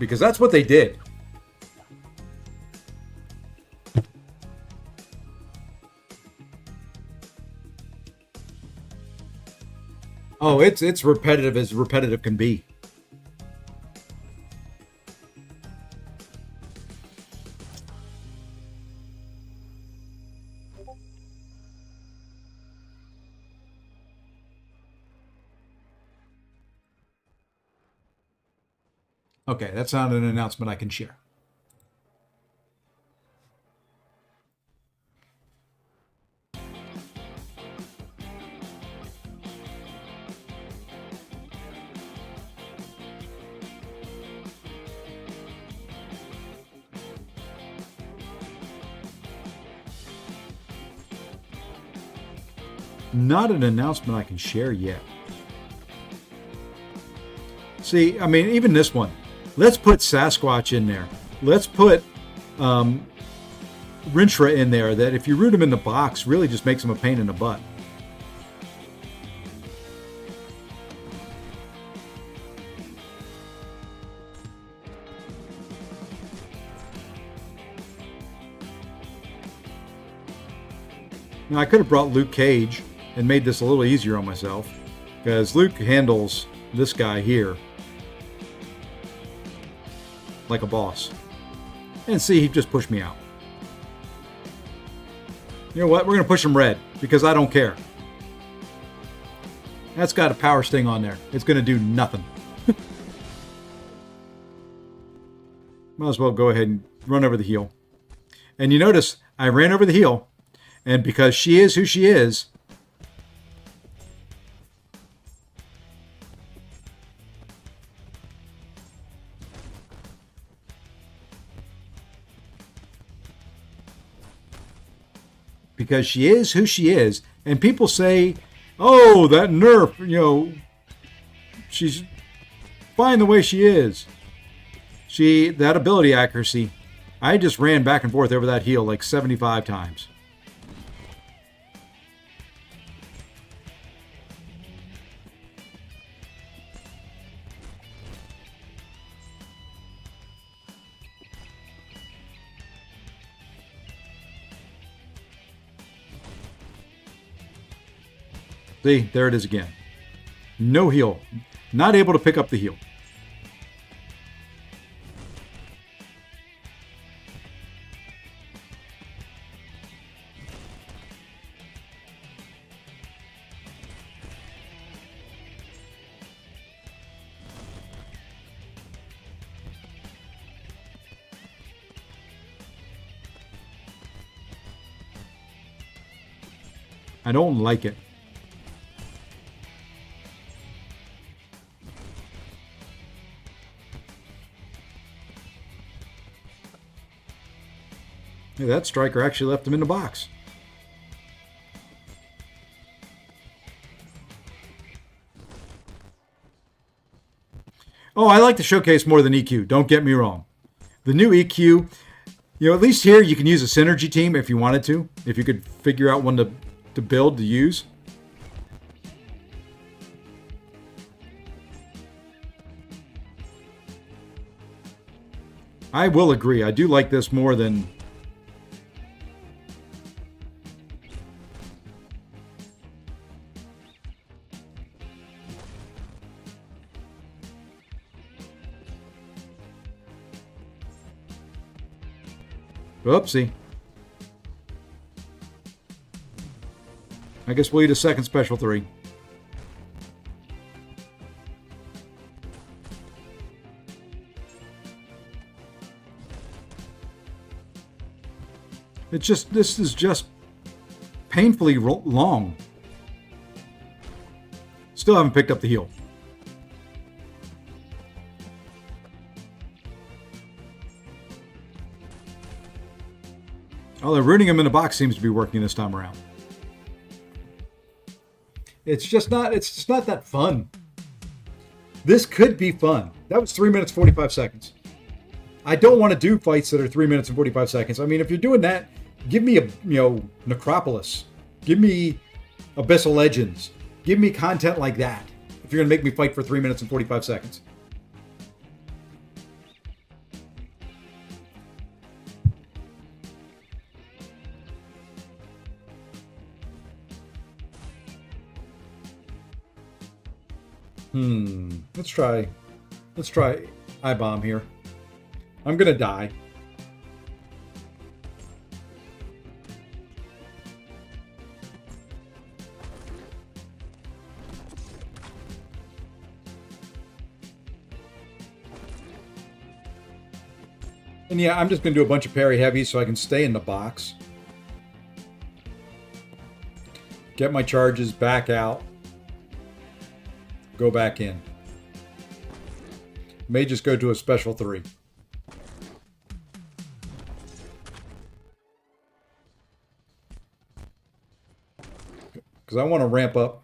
Because that's what they did. Oh, it's repetitive as repetitive can be. Okay, that's not an announcement I can share. Not an announcement I can share yet. See, I mean, even this one. Let's put Sasquatch in there. Let's put Rintra in there that if you root him in the box, really just makes him a pain in the butt. Now, I could have brought Luke Cage and made this a little easier on myself, because Luke handles this guy here like a boss. And see, he just pushed me out. You know what? We're going to push him red, because I don't care. That's got a power sting on there. It's going to do nothing. Might as well go ahead and run over the heel. And you notice, I ran over the heel, and because she is who she is, and people say, oh, that nerf, you know, she's fine the way she is. That ability accuracy, I just ran back and forth over that heel like 75 times. See, there it is again. No heal. Not able to pick up the heal. I don't like it. Hey, that striker actually left him in the box. Oh, I like the showcase more than EQ. Don't get me wrong. The new EQ, at least here you can use a synergy team if you wanted to. If you could figure out one to build to use. I will agree. I do like this more than... Oopsie. I guess we'll eat a second special 3. This is just painfully long. Still haven't picked up the heal. Although rooting him in the box seems to be working this time around. It's just not that fun. This could be fun. That was 3 minutes, 45 seconds. I don't want to do fights that are 3 minutes and 45 seconds. I mean, if you're doing that, give me a, Necropolis. Give me Abyssal Legends. Give me content like that. If you're going to make me fight for 3 minutes and 45 seconds. Let's try I-bomb here. I'm gonna die. And yeah, I'm just gonna do a bunch of parry heavies so I can stay in the box. Get my charges back out. Go back in. May just go to a special 3. Because I want to ramp up.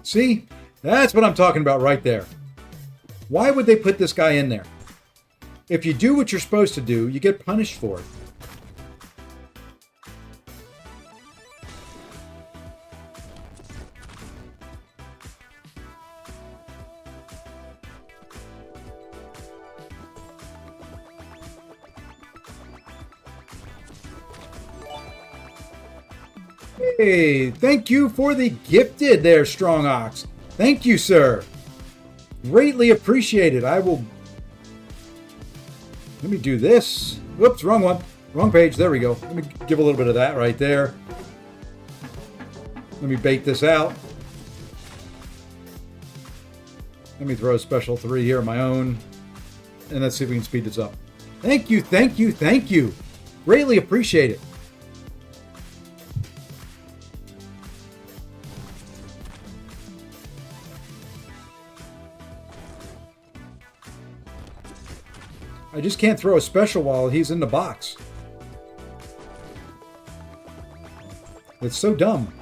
See? That's what I'm talking about right there. Why would they put this guy in there? If you do what you're supposed to do, you get punished for it. Hey, thank you for the gifted there, Strong Ox. Thank you, sir. Greatly appreciated. I will... Let me do this. Whoops, wrong one. Wrong page. There we go. Let me give a little bit of that right there. Let me bait this out. Let me throw a special 3 here of my own. And let's see if we can speed this up. Thank you, thank you, thank you. Greatly appreciate it. I just can't throw a special while he's in the box. It's so dumb.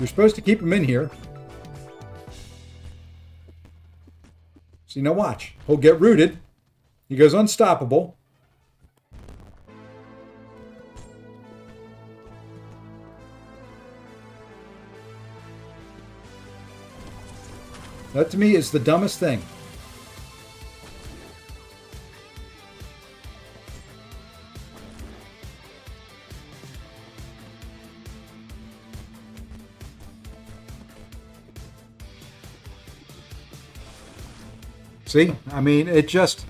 You're supposed to keep him in here. See, now watch. He'll get rooted. He goes unstoppable. That to me is the dumbest thing. See? I mean, it just...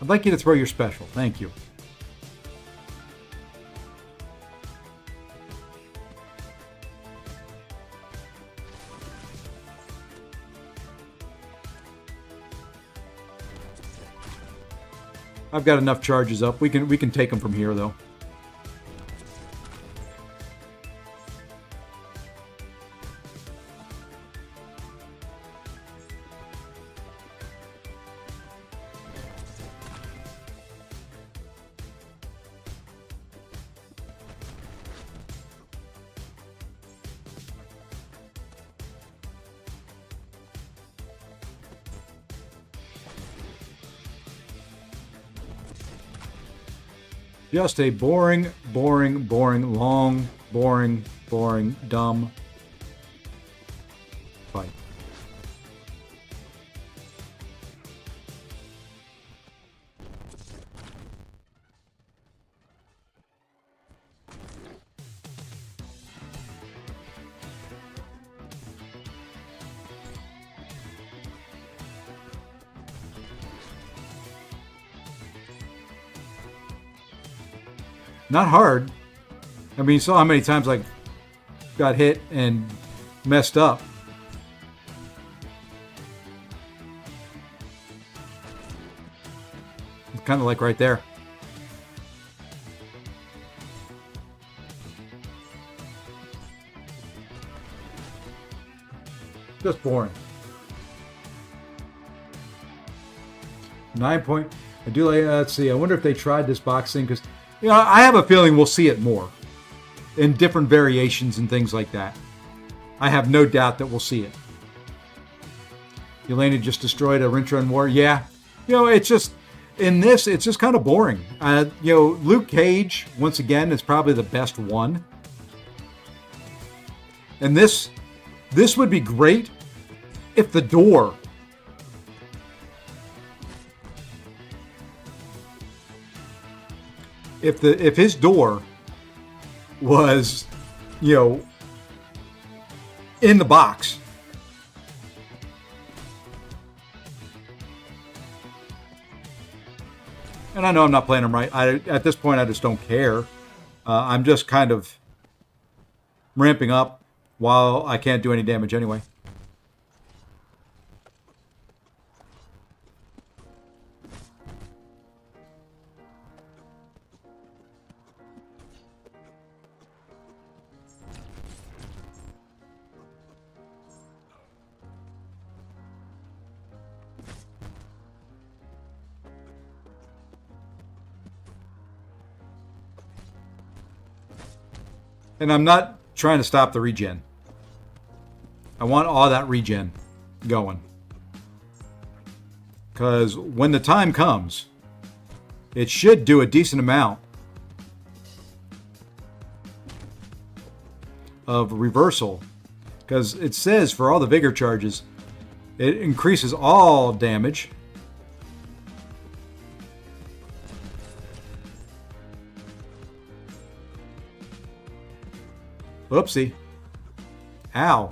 I'd like you to throw your special. Thank you. I've got enough charges up. We can take them from here, though. Just a boring, long, boring, dumb fight. Not hard. I mean, you saw how many times I got hit and messed up. It's kind of like right there. Just boring. 9 point. I do like. Let's see. I wonder if they tried this boxing because. You know, I have a feeling we'll see it more in different variations and things like that. I have no doubt that we'll see it. Yelena just destroyed a wrench run war. Yeah. You know, it's just, in this, it's just kind of boring. You know, Luke Cage, once again, is probably the best one. And this would be great if the door... If his door was, you know, in the box, and I know I'm not playing him right. At this point, I just don't care. I'm just kind of ramping up while I can't do any damage anyway. And I'm not trying to stop the regen. I want all that regen going. Because when the time comes, it should do a decent amount of reversal. Because it says for all the vigor charges, it increases all damage. Whoopsie. Ow.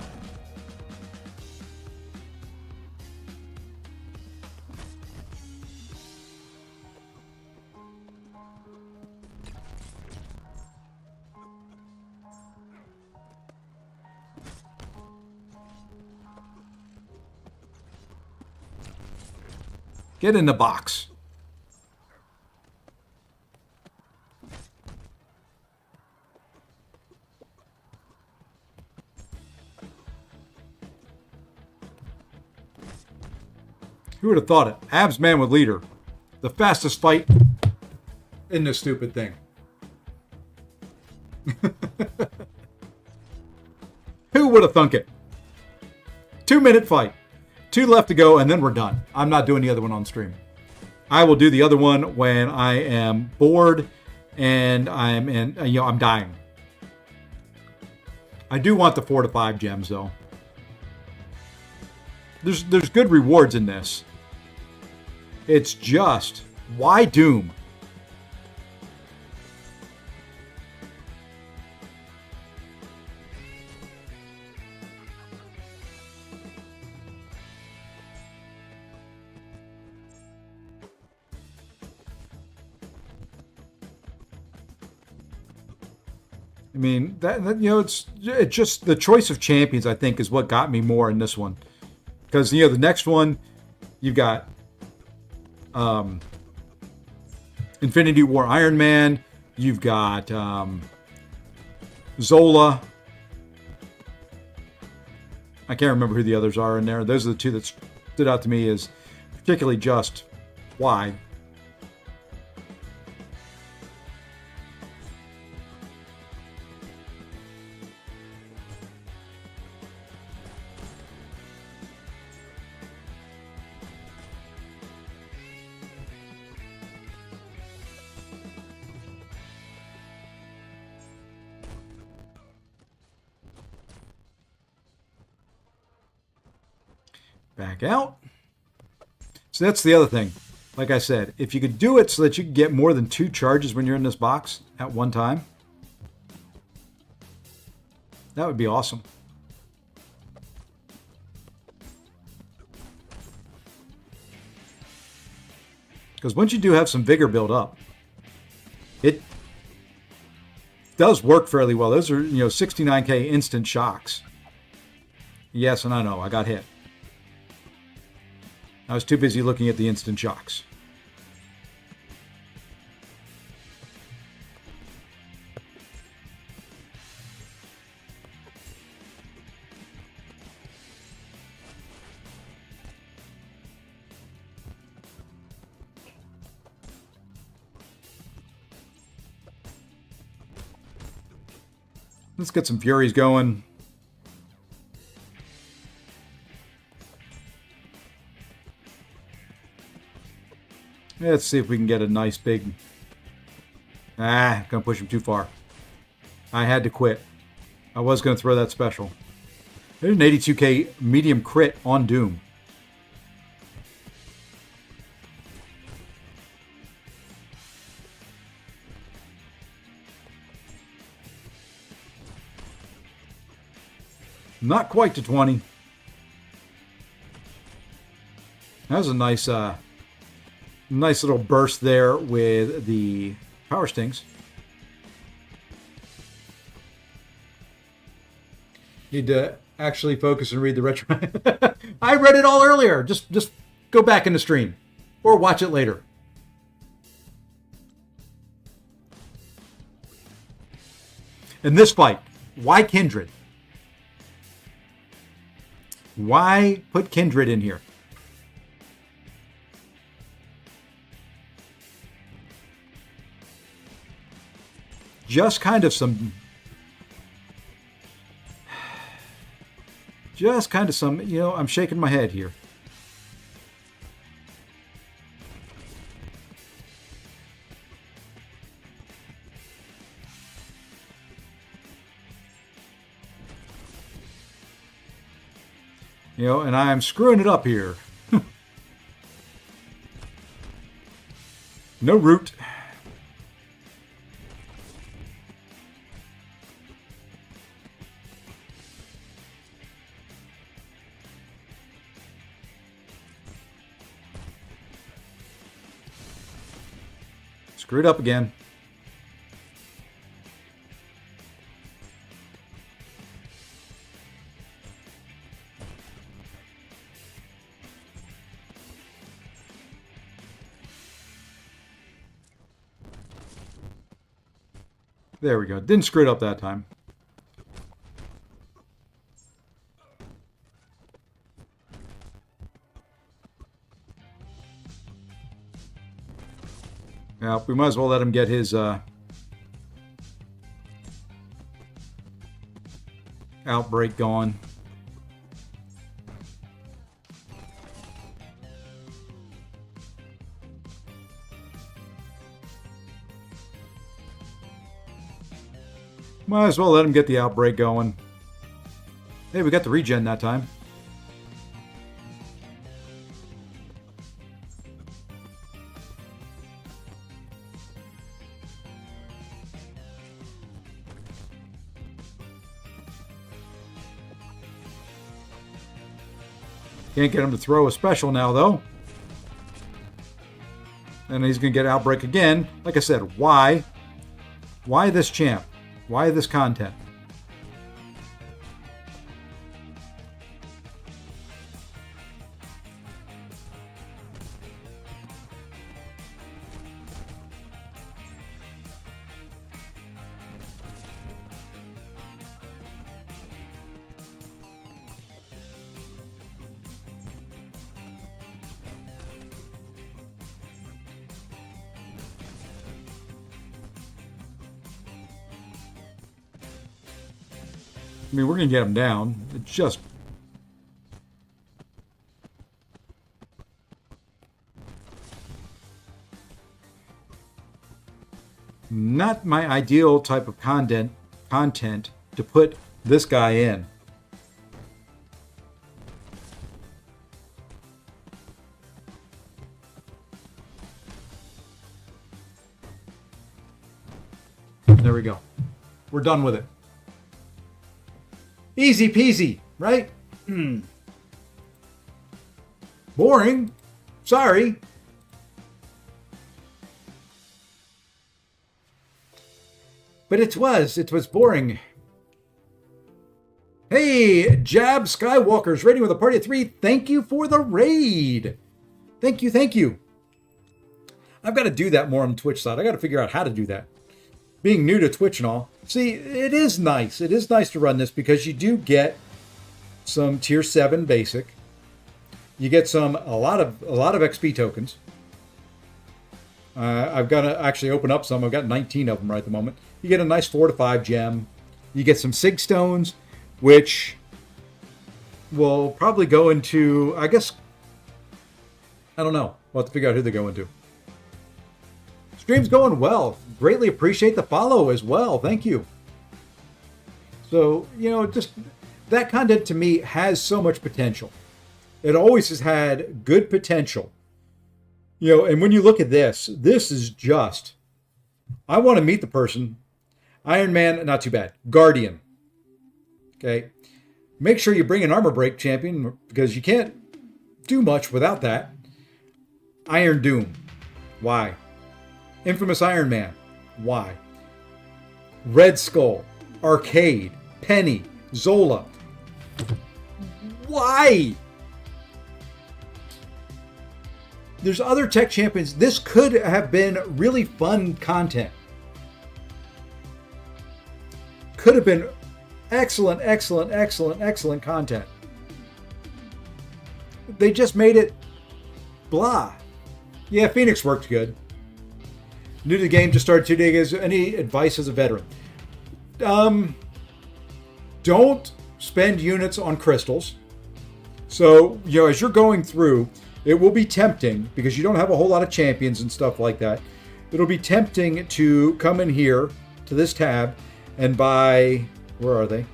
Get in the box. Who would have thought it? Abs man with leader. The fastest fight in this stupid thing. Who would have thunk it? 2-minute fight. 2 left to go, and then we're done. I'm not doing the other one on stream. I will do the other one when I am bored and I'm dying. I do want the 4 to 5 gems though. There's good rewards in this. It's just, why Doom? I mean, it's just the choice of champions, I think, is what got me more in this one. Because, the next one, you've got Infinity War Iron Man, you've got Zola. I can't remember who the others are in there. Those are the two that stood out to me as particularly just why. Back out. So that's the other thing. Like I said, if you could do it so that you could get more than 2 charges when you're in this box at one time, that would be awesome. Because once you do have some vigor build up, it does work fairly well. Those are, 69k instant shocks. Yes, and I know, I got hit. I was too busy looking at the instant shocks. Let's get some Furies going. Let's see if we can get a nice big... Gonna push him too far. I had to quit. I was gonna throw that special. There's an 82k medium crit on Doom. Not quite to 20. That was a nice little burst there with the power stings. Need to actually focus and read the retro. I read it all earlier. Just go back in the stream or watch it later. In this fight, why Kindred? Why put Kindred in here? Just kind of some, I'm shaking my head here. And I'm screwing it up here. No root. Screwed up again. There we go. Didn't screw it up that time. Yeah, we might as well let him get his outbreak going. Might as well let him get the outbreak going. Hey, we got the regen that time. Can't get him to throw a special now, though. And he's going to get outbreak again. Like I said, why? Why this champ? Why this content? I mean, we're going to get him down. It's just... not my ideal type of content to put this guy in. There we go. We're done with it. Easy peasy, right? Boring. Sorry. But it was boring. Hey, Jab Skywalker's raiding with a party of 3. Thank you for the raid. Thank you. I've got to do that more on the Twitch side. I got to figure out how to do that. Being new to Twitch and all. See, it is nice. It is nice to run this because you do get some tier 7 basic. You get a lot of XP tokens. I've got to actually open up some. I've got 19 of them right at the moment. You get a nice 4 to 5 gem. You get some Sig Stones, which will probably go into, I guess, I don't know. We'll have to figure out who they go into. Stream's going well. Greatly appreciate the follow as well. Thank you. So, just that content to me has so much potential. It always has had good potential. And when you look at this is just, I want to meet the person. Iron Man, not too bad. Guardian. Okay. Make sure you bring an armor break champion because you can't do much without that. Iron Doom. Why? Infamous Iron Man. Why? Red Skull. Arcade. Penny. Zola. Why? There's other tech champions. This could have been really fun content. Could have been excellent content. They just made it blah. Yeah, Phoenix worked good. New to the game, just started 2 days. Any advice as a veteran? Don't spend units on crystals. So, as you're going through, it will be tempting because you don't have a whole lot of champions and stuff like that. It'll be tempting to come in here to this tab and buy, where are they?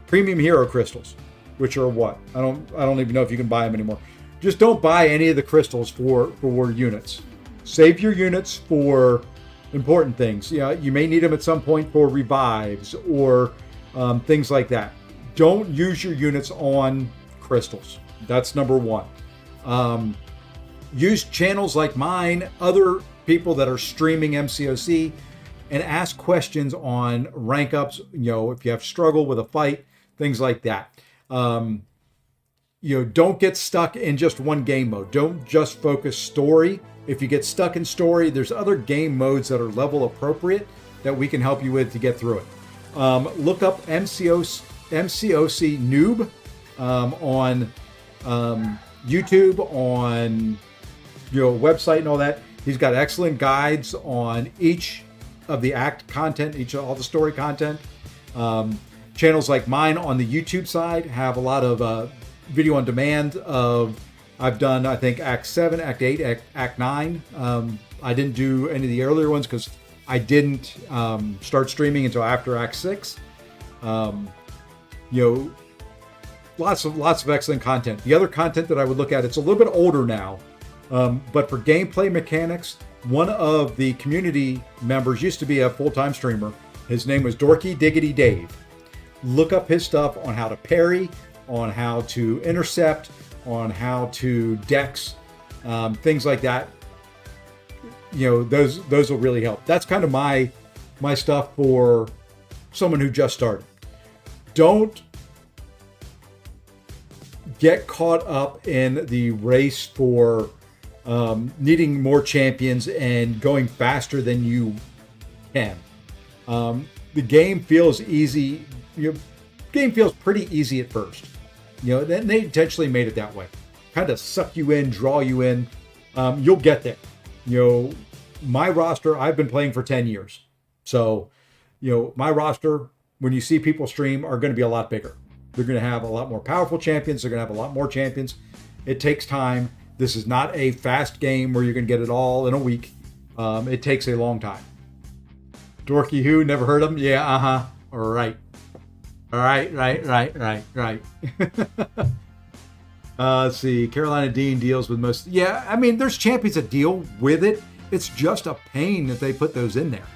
Premium hero crystals, which are what? I don't even know if you can buy them anymore. Just don't buy any of the crystals for units. Save your units for important things. You may need them at some point for revives or things like that. Don't use your units on crystals. That's number one. Use channels like mine, other people that are streaming MCOC, and ask questions on rank ups. If you have struggle with a fight, things like that. Don't get stuck in just one game mode. Don't just focus story. If you get stuck in story, there's other game modes that are level appropriate that we can help you with to get through it. Look up MCOC Noob on YouTube, on website and all that. He's got excellent guides on each of the act content, all the story content. Channels like mine on the YouTube side have a lot of video on demand of, I've done, I think, Act 7, Act 8, Act 9. I didn't do any of the earlier ones because I didn't start streaming until after Act 6. You know, lots of excellent content. The other content that I would look at, it's a little bit older now, but for gameplay mechanics, one of the community members used to be a full-time streamer. His name was Dorky Diggity Dave. Look up his stuff on how to parry, on how to intercept, on how to dex, things like that. You know, those will really help. That's kind of my stuff for someone who just started. Don't get caught up in the race for needing more champions and going faster than you can. The game feels easy. Game feels pretty easy at first. You know, then they intentionally made it that way. Kind of suck you in, draw you in. You'll get there. You know, my roster, I've been playing for 10 years. So, you know, my roster, when you see people stream, are going to be a lot bigger. They're going to have a lot more powerful champions. They're going to have a lot more champions. It takes time. This is not a fast game where you're going to get it all in a week. It takes a long time. Dorky who? Never heard of him? Yeah, uh-huh. All right. Right. Let's see. Carolina Dean deals with most. Yeah, I mean, there's champions that deal with it. It's just a pain that they put those in there.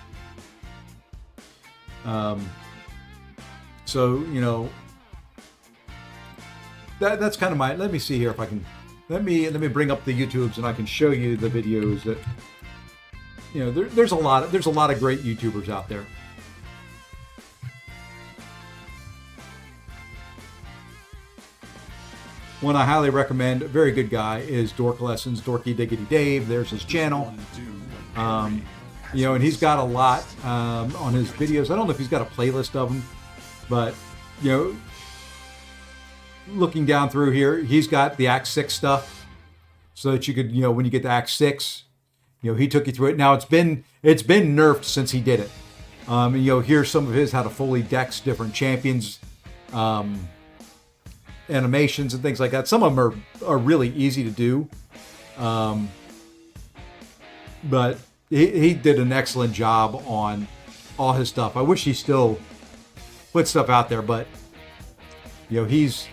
So, you know, that's kind of my. Let me see here if I can. Let me bring up the YouTubes and I can show you the videos that. You know, there's a lot of great YouTubers out there. One I highly recommend, a very good guy, is Dork Lessons, Dorky Diggity Dave. There's his channel. You know, and he's got a lot on his videos. I don't know if he's got a playlist of them, but, you know, looking down through here, he's got the Act 6 stuff so that you could, you know, when you get to Act 6, you know, he took you through it. Now, it's been nerfed since he did it. And, you know, here's some of his, how to fully dex different champions, animations and things like that. Some of them are really easy to do. But he did an excellent job on all his stuff. I wish he still put stuff out there, but you know, he's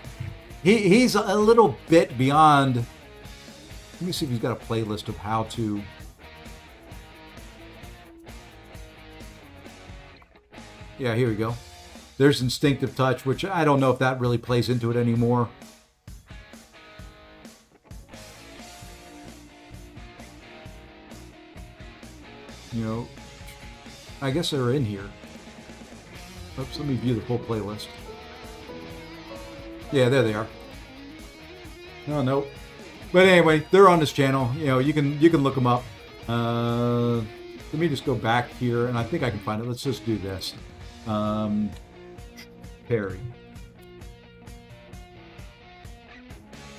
a little bit beyond. Let me see if he's got a playlist of how to. Yeah, here we go. There's Instinctive Touch, which I don't know if that really plays into it anymore. You know, I guess they're in here. Oops, let me view the full playlist. Yeah, there they are. Oh, nope. But anyway, they're on this channel. You know, you can look them up. Let me just go back here, and I think I can find it. Let's just do this. Parry.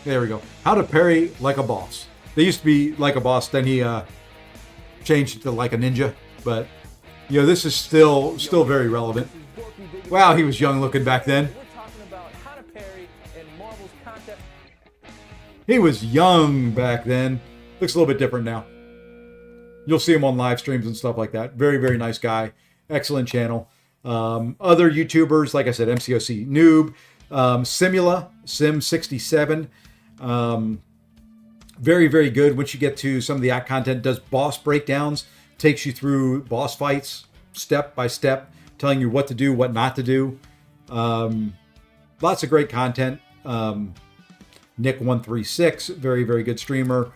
There we go. How to parry like a boss. They used to be like a boss, then he changed it to like a ninja. But you know, this is still very relevant. Wow, he was young looking back then. He was young back then. Looks a little bit different now. You'll see him on live streams and stuff like that. Very, very nice guy. Excellent channel. Other YouTubers, like I said, MCOC Noob, Simula, Sim67. Very, very good. Once you get to some of the act content, does boss breakdowns, takes you through boss fights step by step, telling you what to do, what not to do. Lots of great content. Nick136, very, very good streamer.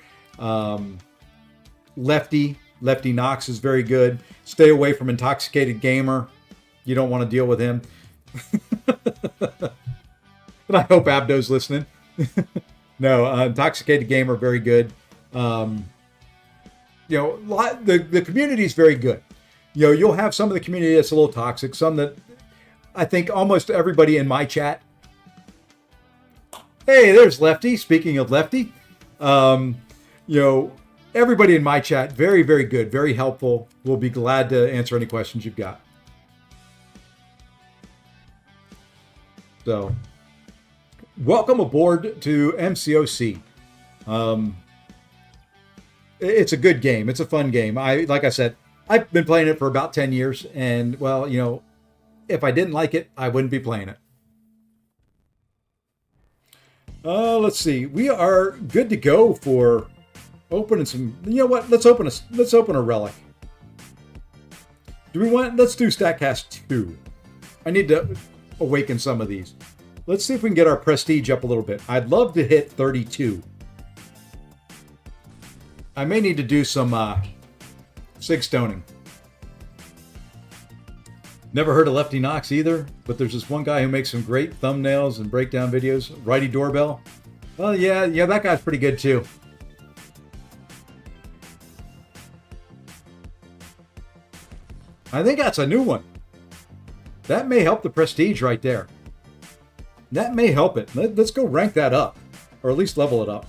Lefty Knox is very good. Stay away from Intoxicated Gamer. You don't want to deal with him. But I hope Abdo's listening. No, Intoxicated Gamer, very good. You know, the community is very good. You know, you'll have some of the community that's a little toxic. Some that I think almost everybody in my chat. Hey, there's Lefty. Speaking of Lefty, you know, everybody in my chat, very, very good, very helpful. We'll be glad to answer any questions you've got. So, welcome aboard to MCOC. It's a good game. It's a fun game. Like I said, I've been playing it for about 10 years, and, well, you know, if I didn't like it, I wouldn't be playing it. Let's see. We are good to go for opening some. You know what? Let's open a relic. Let's do Statcast 2. I need to awaken some of these. Let's see if we can get our prestige up a little bit. I'd love to hit 32. I may need to do some sig stoning. Never heard of Lefty Knox either, but there's this one guy who makes some great thumbnails and breakdown videos. Righty Doorbell. Well, yeah, that guy's pretty good too. I think that's a new one. That may help the prestige right there. That may help it. Let's go rank that up, or at least level it up.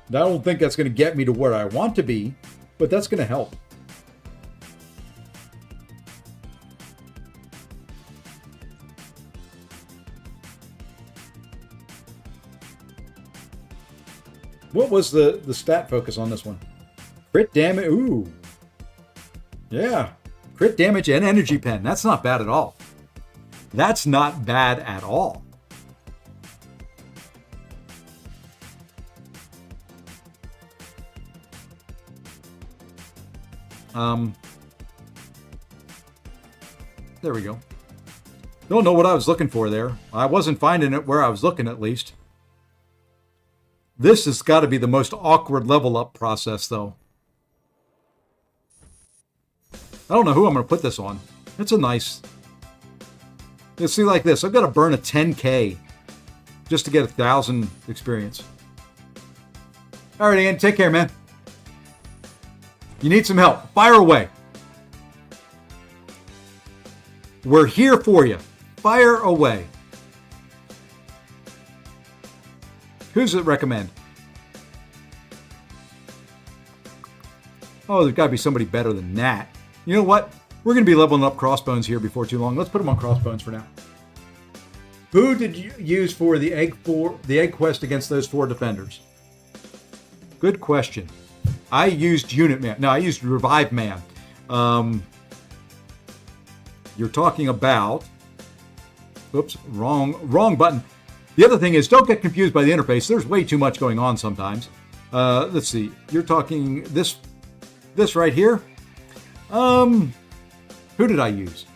I don't think that's going to get me to where I want to be, but that's going to help. What was the stat focus on this one? Crit damage. Ooh. Yeah. Crit damage and energy pen. That's not bad at all. That's not bad at all. There we go. Don't know what I was looking for there. I wasn't finding it where I was looking, at least. This has got to be the most awkward level up process, though. I don't know who I'm going to put this on. It's a nice... Let's see, like this. I've got to burn a 10K just to get 1,000 experience. All right, Ian. Take care, man. You need some help. Fire away. We're here for you. Fire away. Who's it recommend? Oh, there's got to be somebody better than that. You know what? We're going to be leveling up Crossbones here before too long. Let's put him on Crossbones for now. Who did you use for the egg quest against those 4 defenders? Good question. I used Unit Man. No, I used Revive Man. You're talking about... Oops, wrong button. The other thing is, don't get confused by the interface. There's way too much going on sometimes. Let's see. You're talking this right here. Who did I use?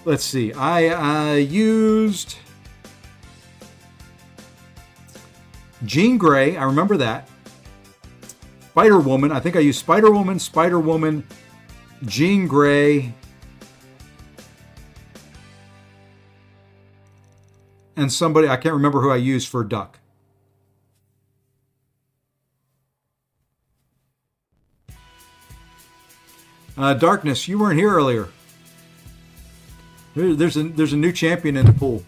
Let's see. I used Jean Grey. I remember that. Spider-Woman. I think I used Spider-Woman, Jean Grey, and somebody, I can't remember who I used for Duck. Darkness, you weren't here earlier. There's a new champion in the pool.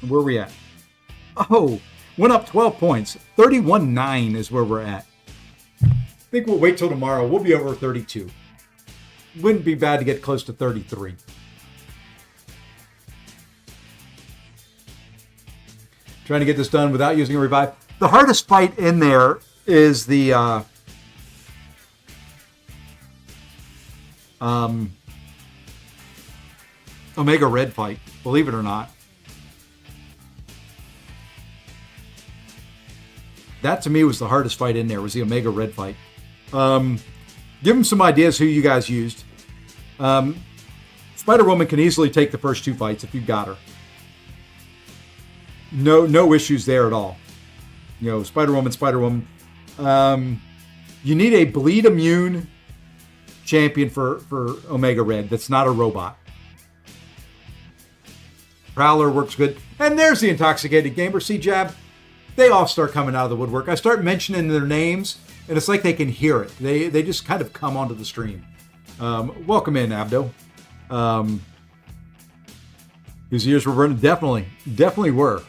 Where are we at? Oh, went up 12 points. 31.9 is where we're at. I think we'll wait till tomorrow. We'll be over 32. Wouldn't be bad to get close to 33. Trying to get this done without using a revive. The hardest fight in there is the Omega Red fight, believe it or not. That to me was the hardest fight in there, was the Omega Red fight. Give them some ideas who you guys used. Spider-Woman can easily take the first 2 fights if you've got her. No issues there at all. You know, Spider-Woman. You need a bleed immune champion for Omega Red that's not a robot. Prowler works good. And there's the Intoxicated Gamer. See, Jab? They all start coming out of the woodwork. I start mentioning their names, and it's like they can hear it. They just kind of come onto the stream. Welcome in, Abdo. His ears were burning. Definitely were.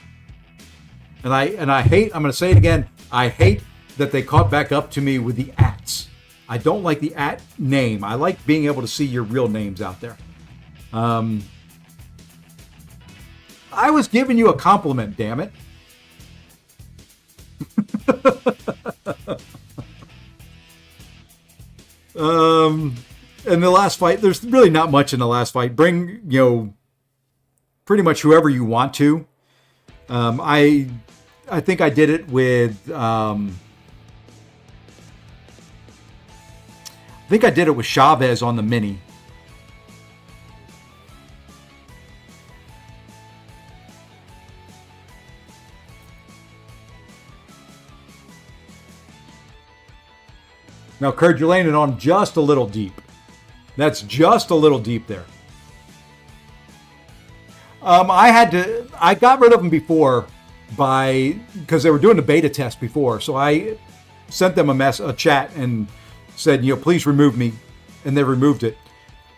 And I hate, I'm going to say it again, I hate that they caught back up to me with the ats. I don't like the at name. I like being able to see your real names out there. I was giving you a compliment, damn it. In the last fight, there's really not much in the last fight. Bring, pretty much whoever you want to. I think I did it with Chavez on the mini. Now, Kurt, you're laying it on just a little deep. That's just a little deep there. I got rid of them before because they were doing the beta test before. So I sent them a chat and said, please remove me. And they removed it.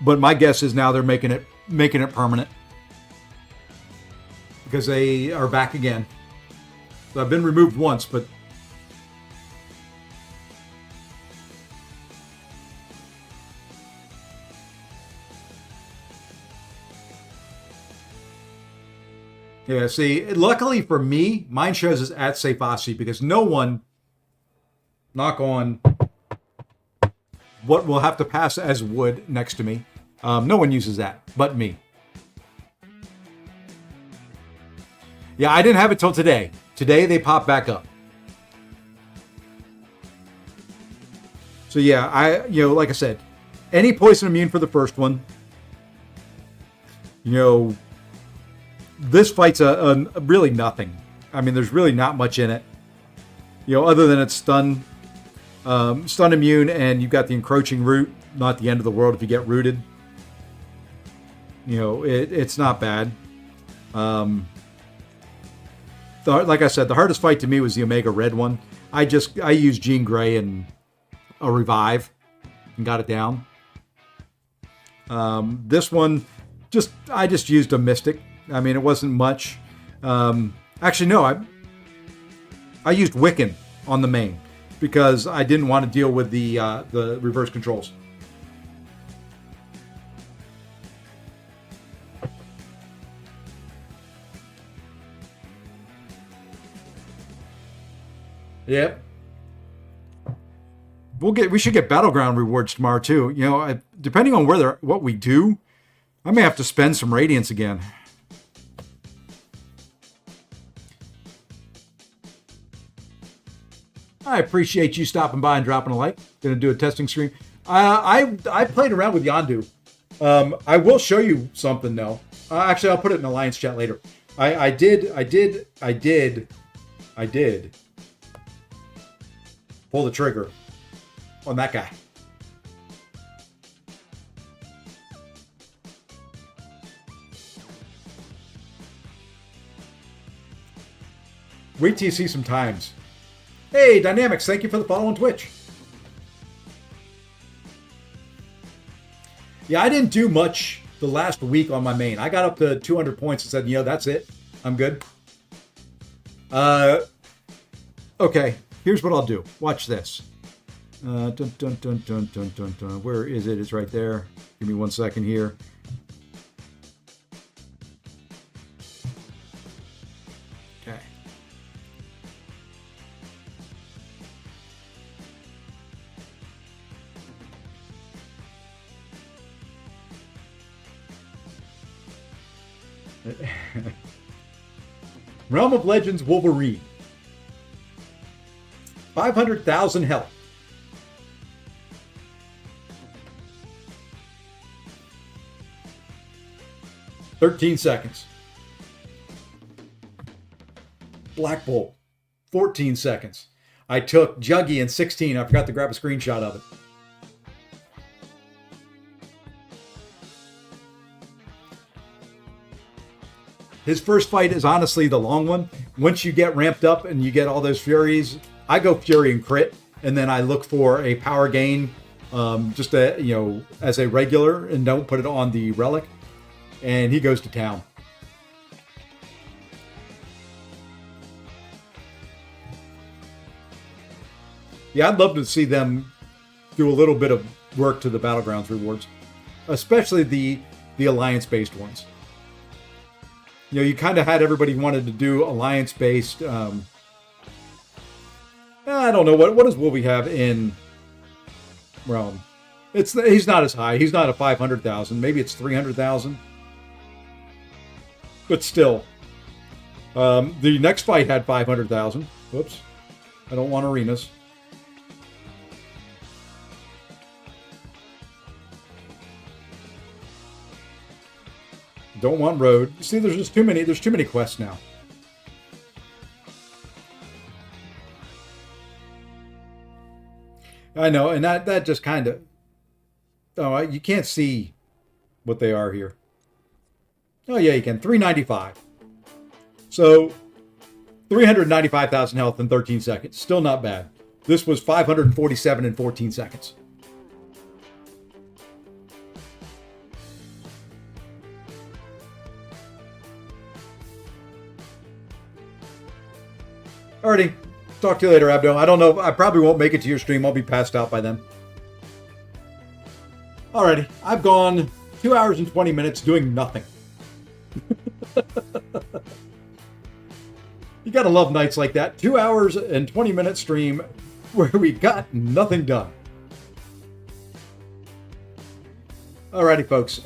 But my guess is now they're making it permanent because they are back again. So I've been removed once, but yeah, see, luckily for me, mine shows us at Sayfasi because no one, knock on, what will have to pass as wood next to me. No one uses that but me. Yeah, I didn't have it till today. Today they pop back up. So yeah, like I said, any poison immune for the first one. This fight's a really nothing. I mean, there's really not much in it. Other than it's stun immune, and you've got the encroaching root. Not the end of the world if you get rooted. It's not bad. Like I said, the hardest fight to me was the Omega Red one. I used Jean Grey and a revive and got it down. This one, I just used a Mystic. I mean, it wasn't much. Actually, no, I used Wiccan on the main because I didn't want to deal with the reverse controls. Yep. We should get battleground rewards tomorrow too. Depending on what we do, I may have to spend some radiance again. I appreciate you stopping by and dropping a like. Gonna do a testing stream. I played around with Yondu. I will show you something though. Actually, I'll put it in Alliance chat later. I did pull the trigger on that guy. Wait till you see some times. Hey, Dynamics, thank you for the follow on Twitch. Yeah, I didn't do much the last week on my main. I got up to 200 points and said, that's it. I'm good. Okay, here's what I'll do. Watch this. Dun, dun, dun, dun, dun, dun, dun. Where is it? It's right there. Give me 1 second here. Okay. Realm of Legends Wolverine. 500,000 health. $13 seconds. Black Bolt. 14 seconds. I took Juggy in 16. I forgot to grab a screenshot of it. His first fight is honestly the long one. Once you get ramped up and you get all those Furies, I go Fury and crit, and then I look for a power gain, just as a regular, and don't put it on the relic. And he goes to town. Yeah, I'd love to see them do a little bit of work to the battlegrounds rewards, especially the alliance-based ones. You know, you kind of had everybody wanted to do alliance-based. I don't know what does Wolby have in Realm. He's not as high. He's not a 500,000. Maybe it's 300,000. But still, the next fight had 500,000. Whoops, I don't want arenas. Don't want road. You see, there's just too many. There's too many quests now. I know, and that just kind of. Oh, you can't see what they are here. Oh yeah, you can. 395. So 395,000 health in 13 seconds. Still not bad. This was 547 in 14 seconds. Alrighty. Talk to you later, Abdo. I don't know. I probably won't make it to your stream. I'll be passed out by then. Alrighty. I've gone 2 hours and 20 minutes doing nothing. You gotta love nights like that. 2 hours and 20-minute stream where we got nothing done. Alrighty, folks.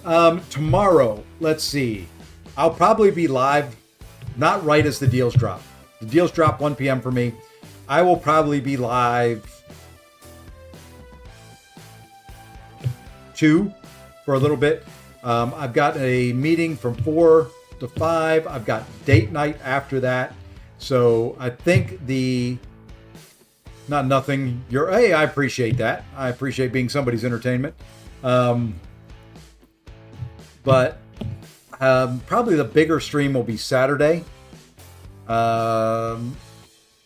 Tomorrow, let's see. I'll probably be live, not right as the deals drop. The deals drop 1 p.m. for me. I will probably be live 2 for a little bit. I've got a meeting from 4 to 5. I've got date night after that. So I think not nothing. Hey, I appreciate that. I appreciate being somebody's entertainment. But probably the bigger stream will be Saturday.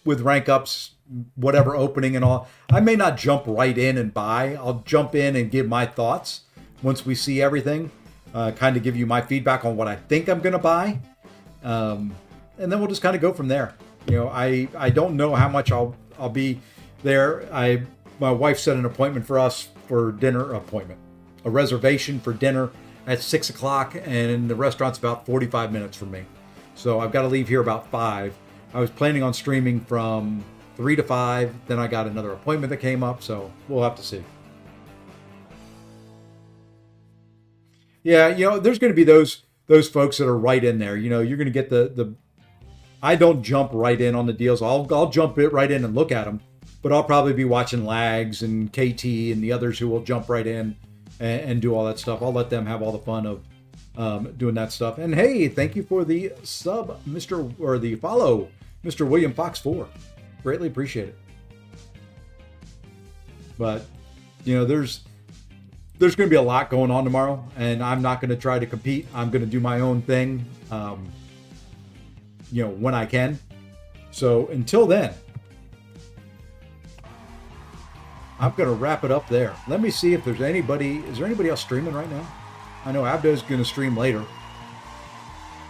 With rank ups, whatever opening and all. I may not jump right in and buy. I'll jump in and give my thoughts once we see everything. Kind of give you my feedback on what I think I'm going to buy. And then we'll just kind of go from there. You know, I don't know how much I'll be there. My wife set an appointment for us for dinner appointment. A reservation for dinner at 6 o'clock, and the restaurant's about 45 minutes from me. So I've got to leave here about 5. I was planning on streaming from 3 to 5. Then I got another appointment that came up, so we'll have to see. Yeah, you know, there's going to be those folks that are right in there. You know, you're going to get the. I don't jump right in on the deals. I'll jump it right in and look at them, but I'll probably be watching Lags and KT and the others who will jump right in and do all that stuff. I'll let them have all the fun of doing that stuff. And hey, thank you for the sub, the follow, Mr. William Fox 4. Greatly appreciate it. But you know, there's going to be a lot going on tomorrow, and I'm not going to try to compete. I'm going to do my own thing, you know, when I can. So until then, I'm going to wrap it up there. Let me see if there's anybody. Is there anybody else streaming right now? I know Abdo's going to stream later.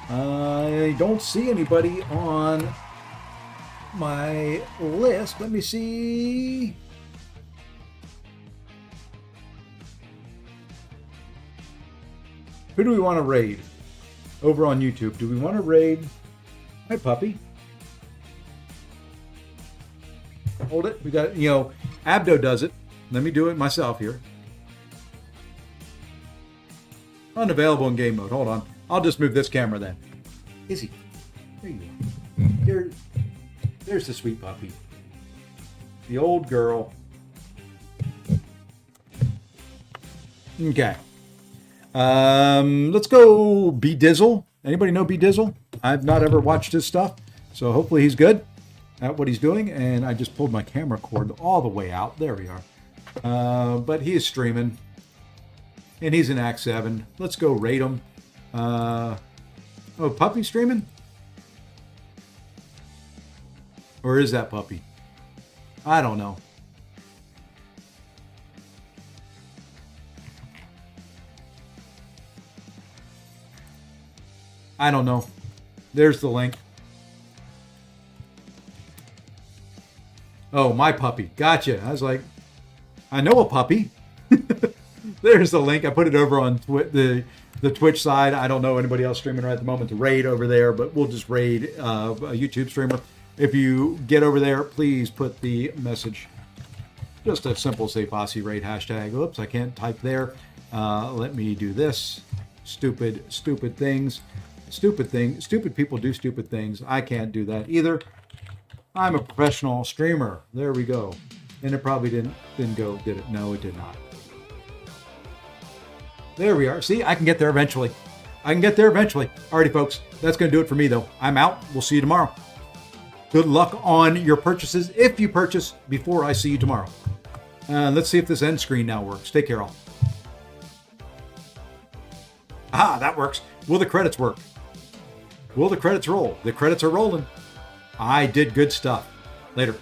I don't see anybody on my list. Let me see. Who do we want to raid over on YouTube? Do we want to raid? Hi, puppy. Hold it. We got, you know, Abdo does it. Let me do it myself here. Unavailable in game mode. Hold on. I'll just move this camera then. Izzy. There you go. There's the sweet puppy. The old girl. Okay. Let's go B-Dizzle. Anybody know B-Dizzle? I've not ever watched his stuff, so hopefully he's good at what he's doing. And I just pulled my camera cord all the way out. There we are. But he is streaming, and he's in Act 7. Let's go raid him. Oh, puppy streaming? Or is that puppy? I don't know. I don't know. There's the link. Oh, my puppy. Gotcha. I was like, I know a puppy. There's the link. I put it over on the Twitch side. I don't know anybody else streaming right at the moment to raid over there, but we'll just raid a YouTube streamer. If you get over there, please put the message. Just a simple Sayfasi raid hashtag. Oops, I can't type there. Let me do this. Stupid things. Stupid people do stupid things. I can't do that either. I'm a professional streamer. There we go. And it probably didn't go, did it? No, it did not. There we are. See, I can get there eventually. Alrighty, folks. That's going to do it for me, though. I'm out. We'll see you tomorrow. Good luck on your purchases if you purchase before I see you tomorrow. Let's see if this end screen now works. Take care, all. Ah, that works. Will the credits work? Will the credits roll? The credits are rolling. I did good stuff. Later.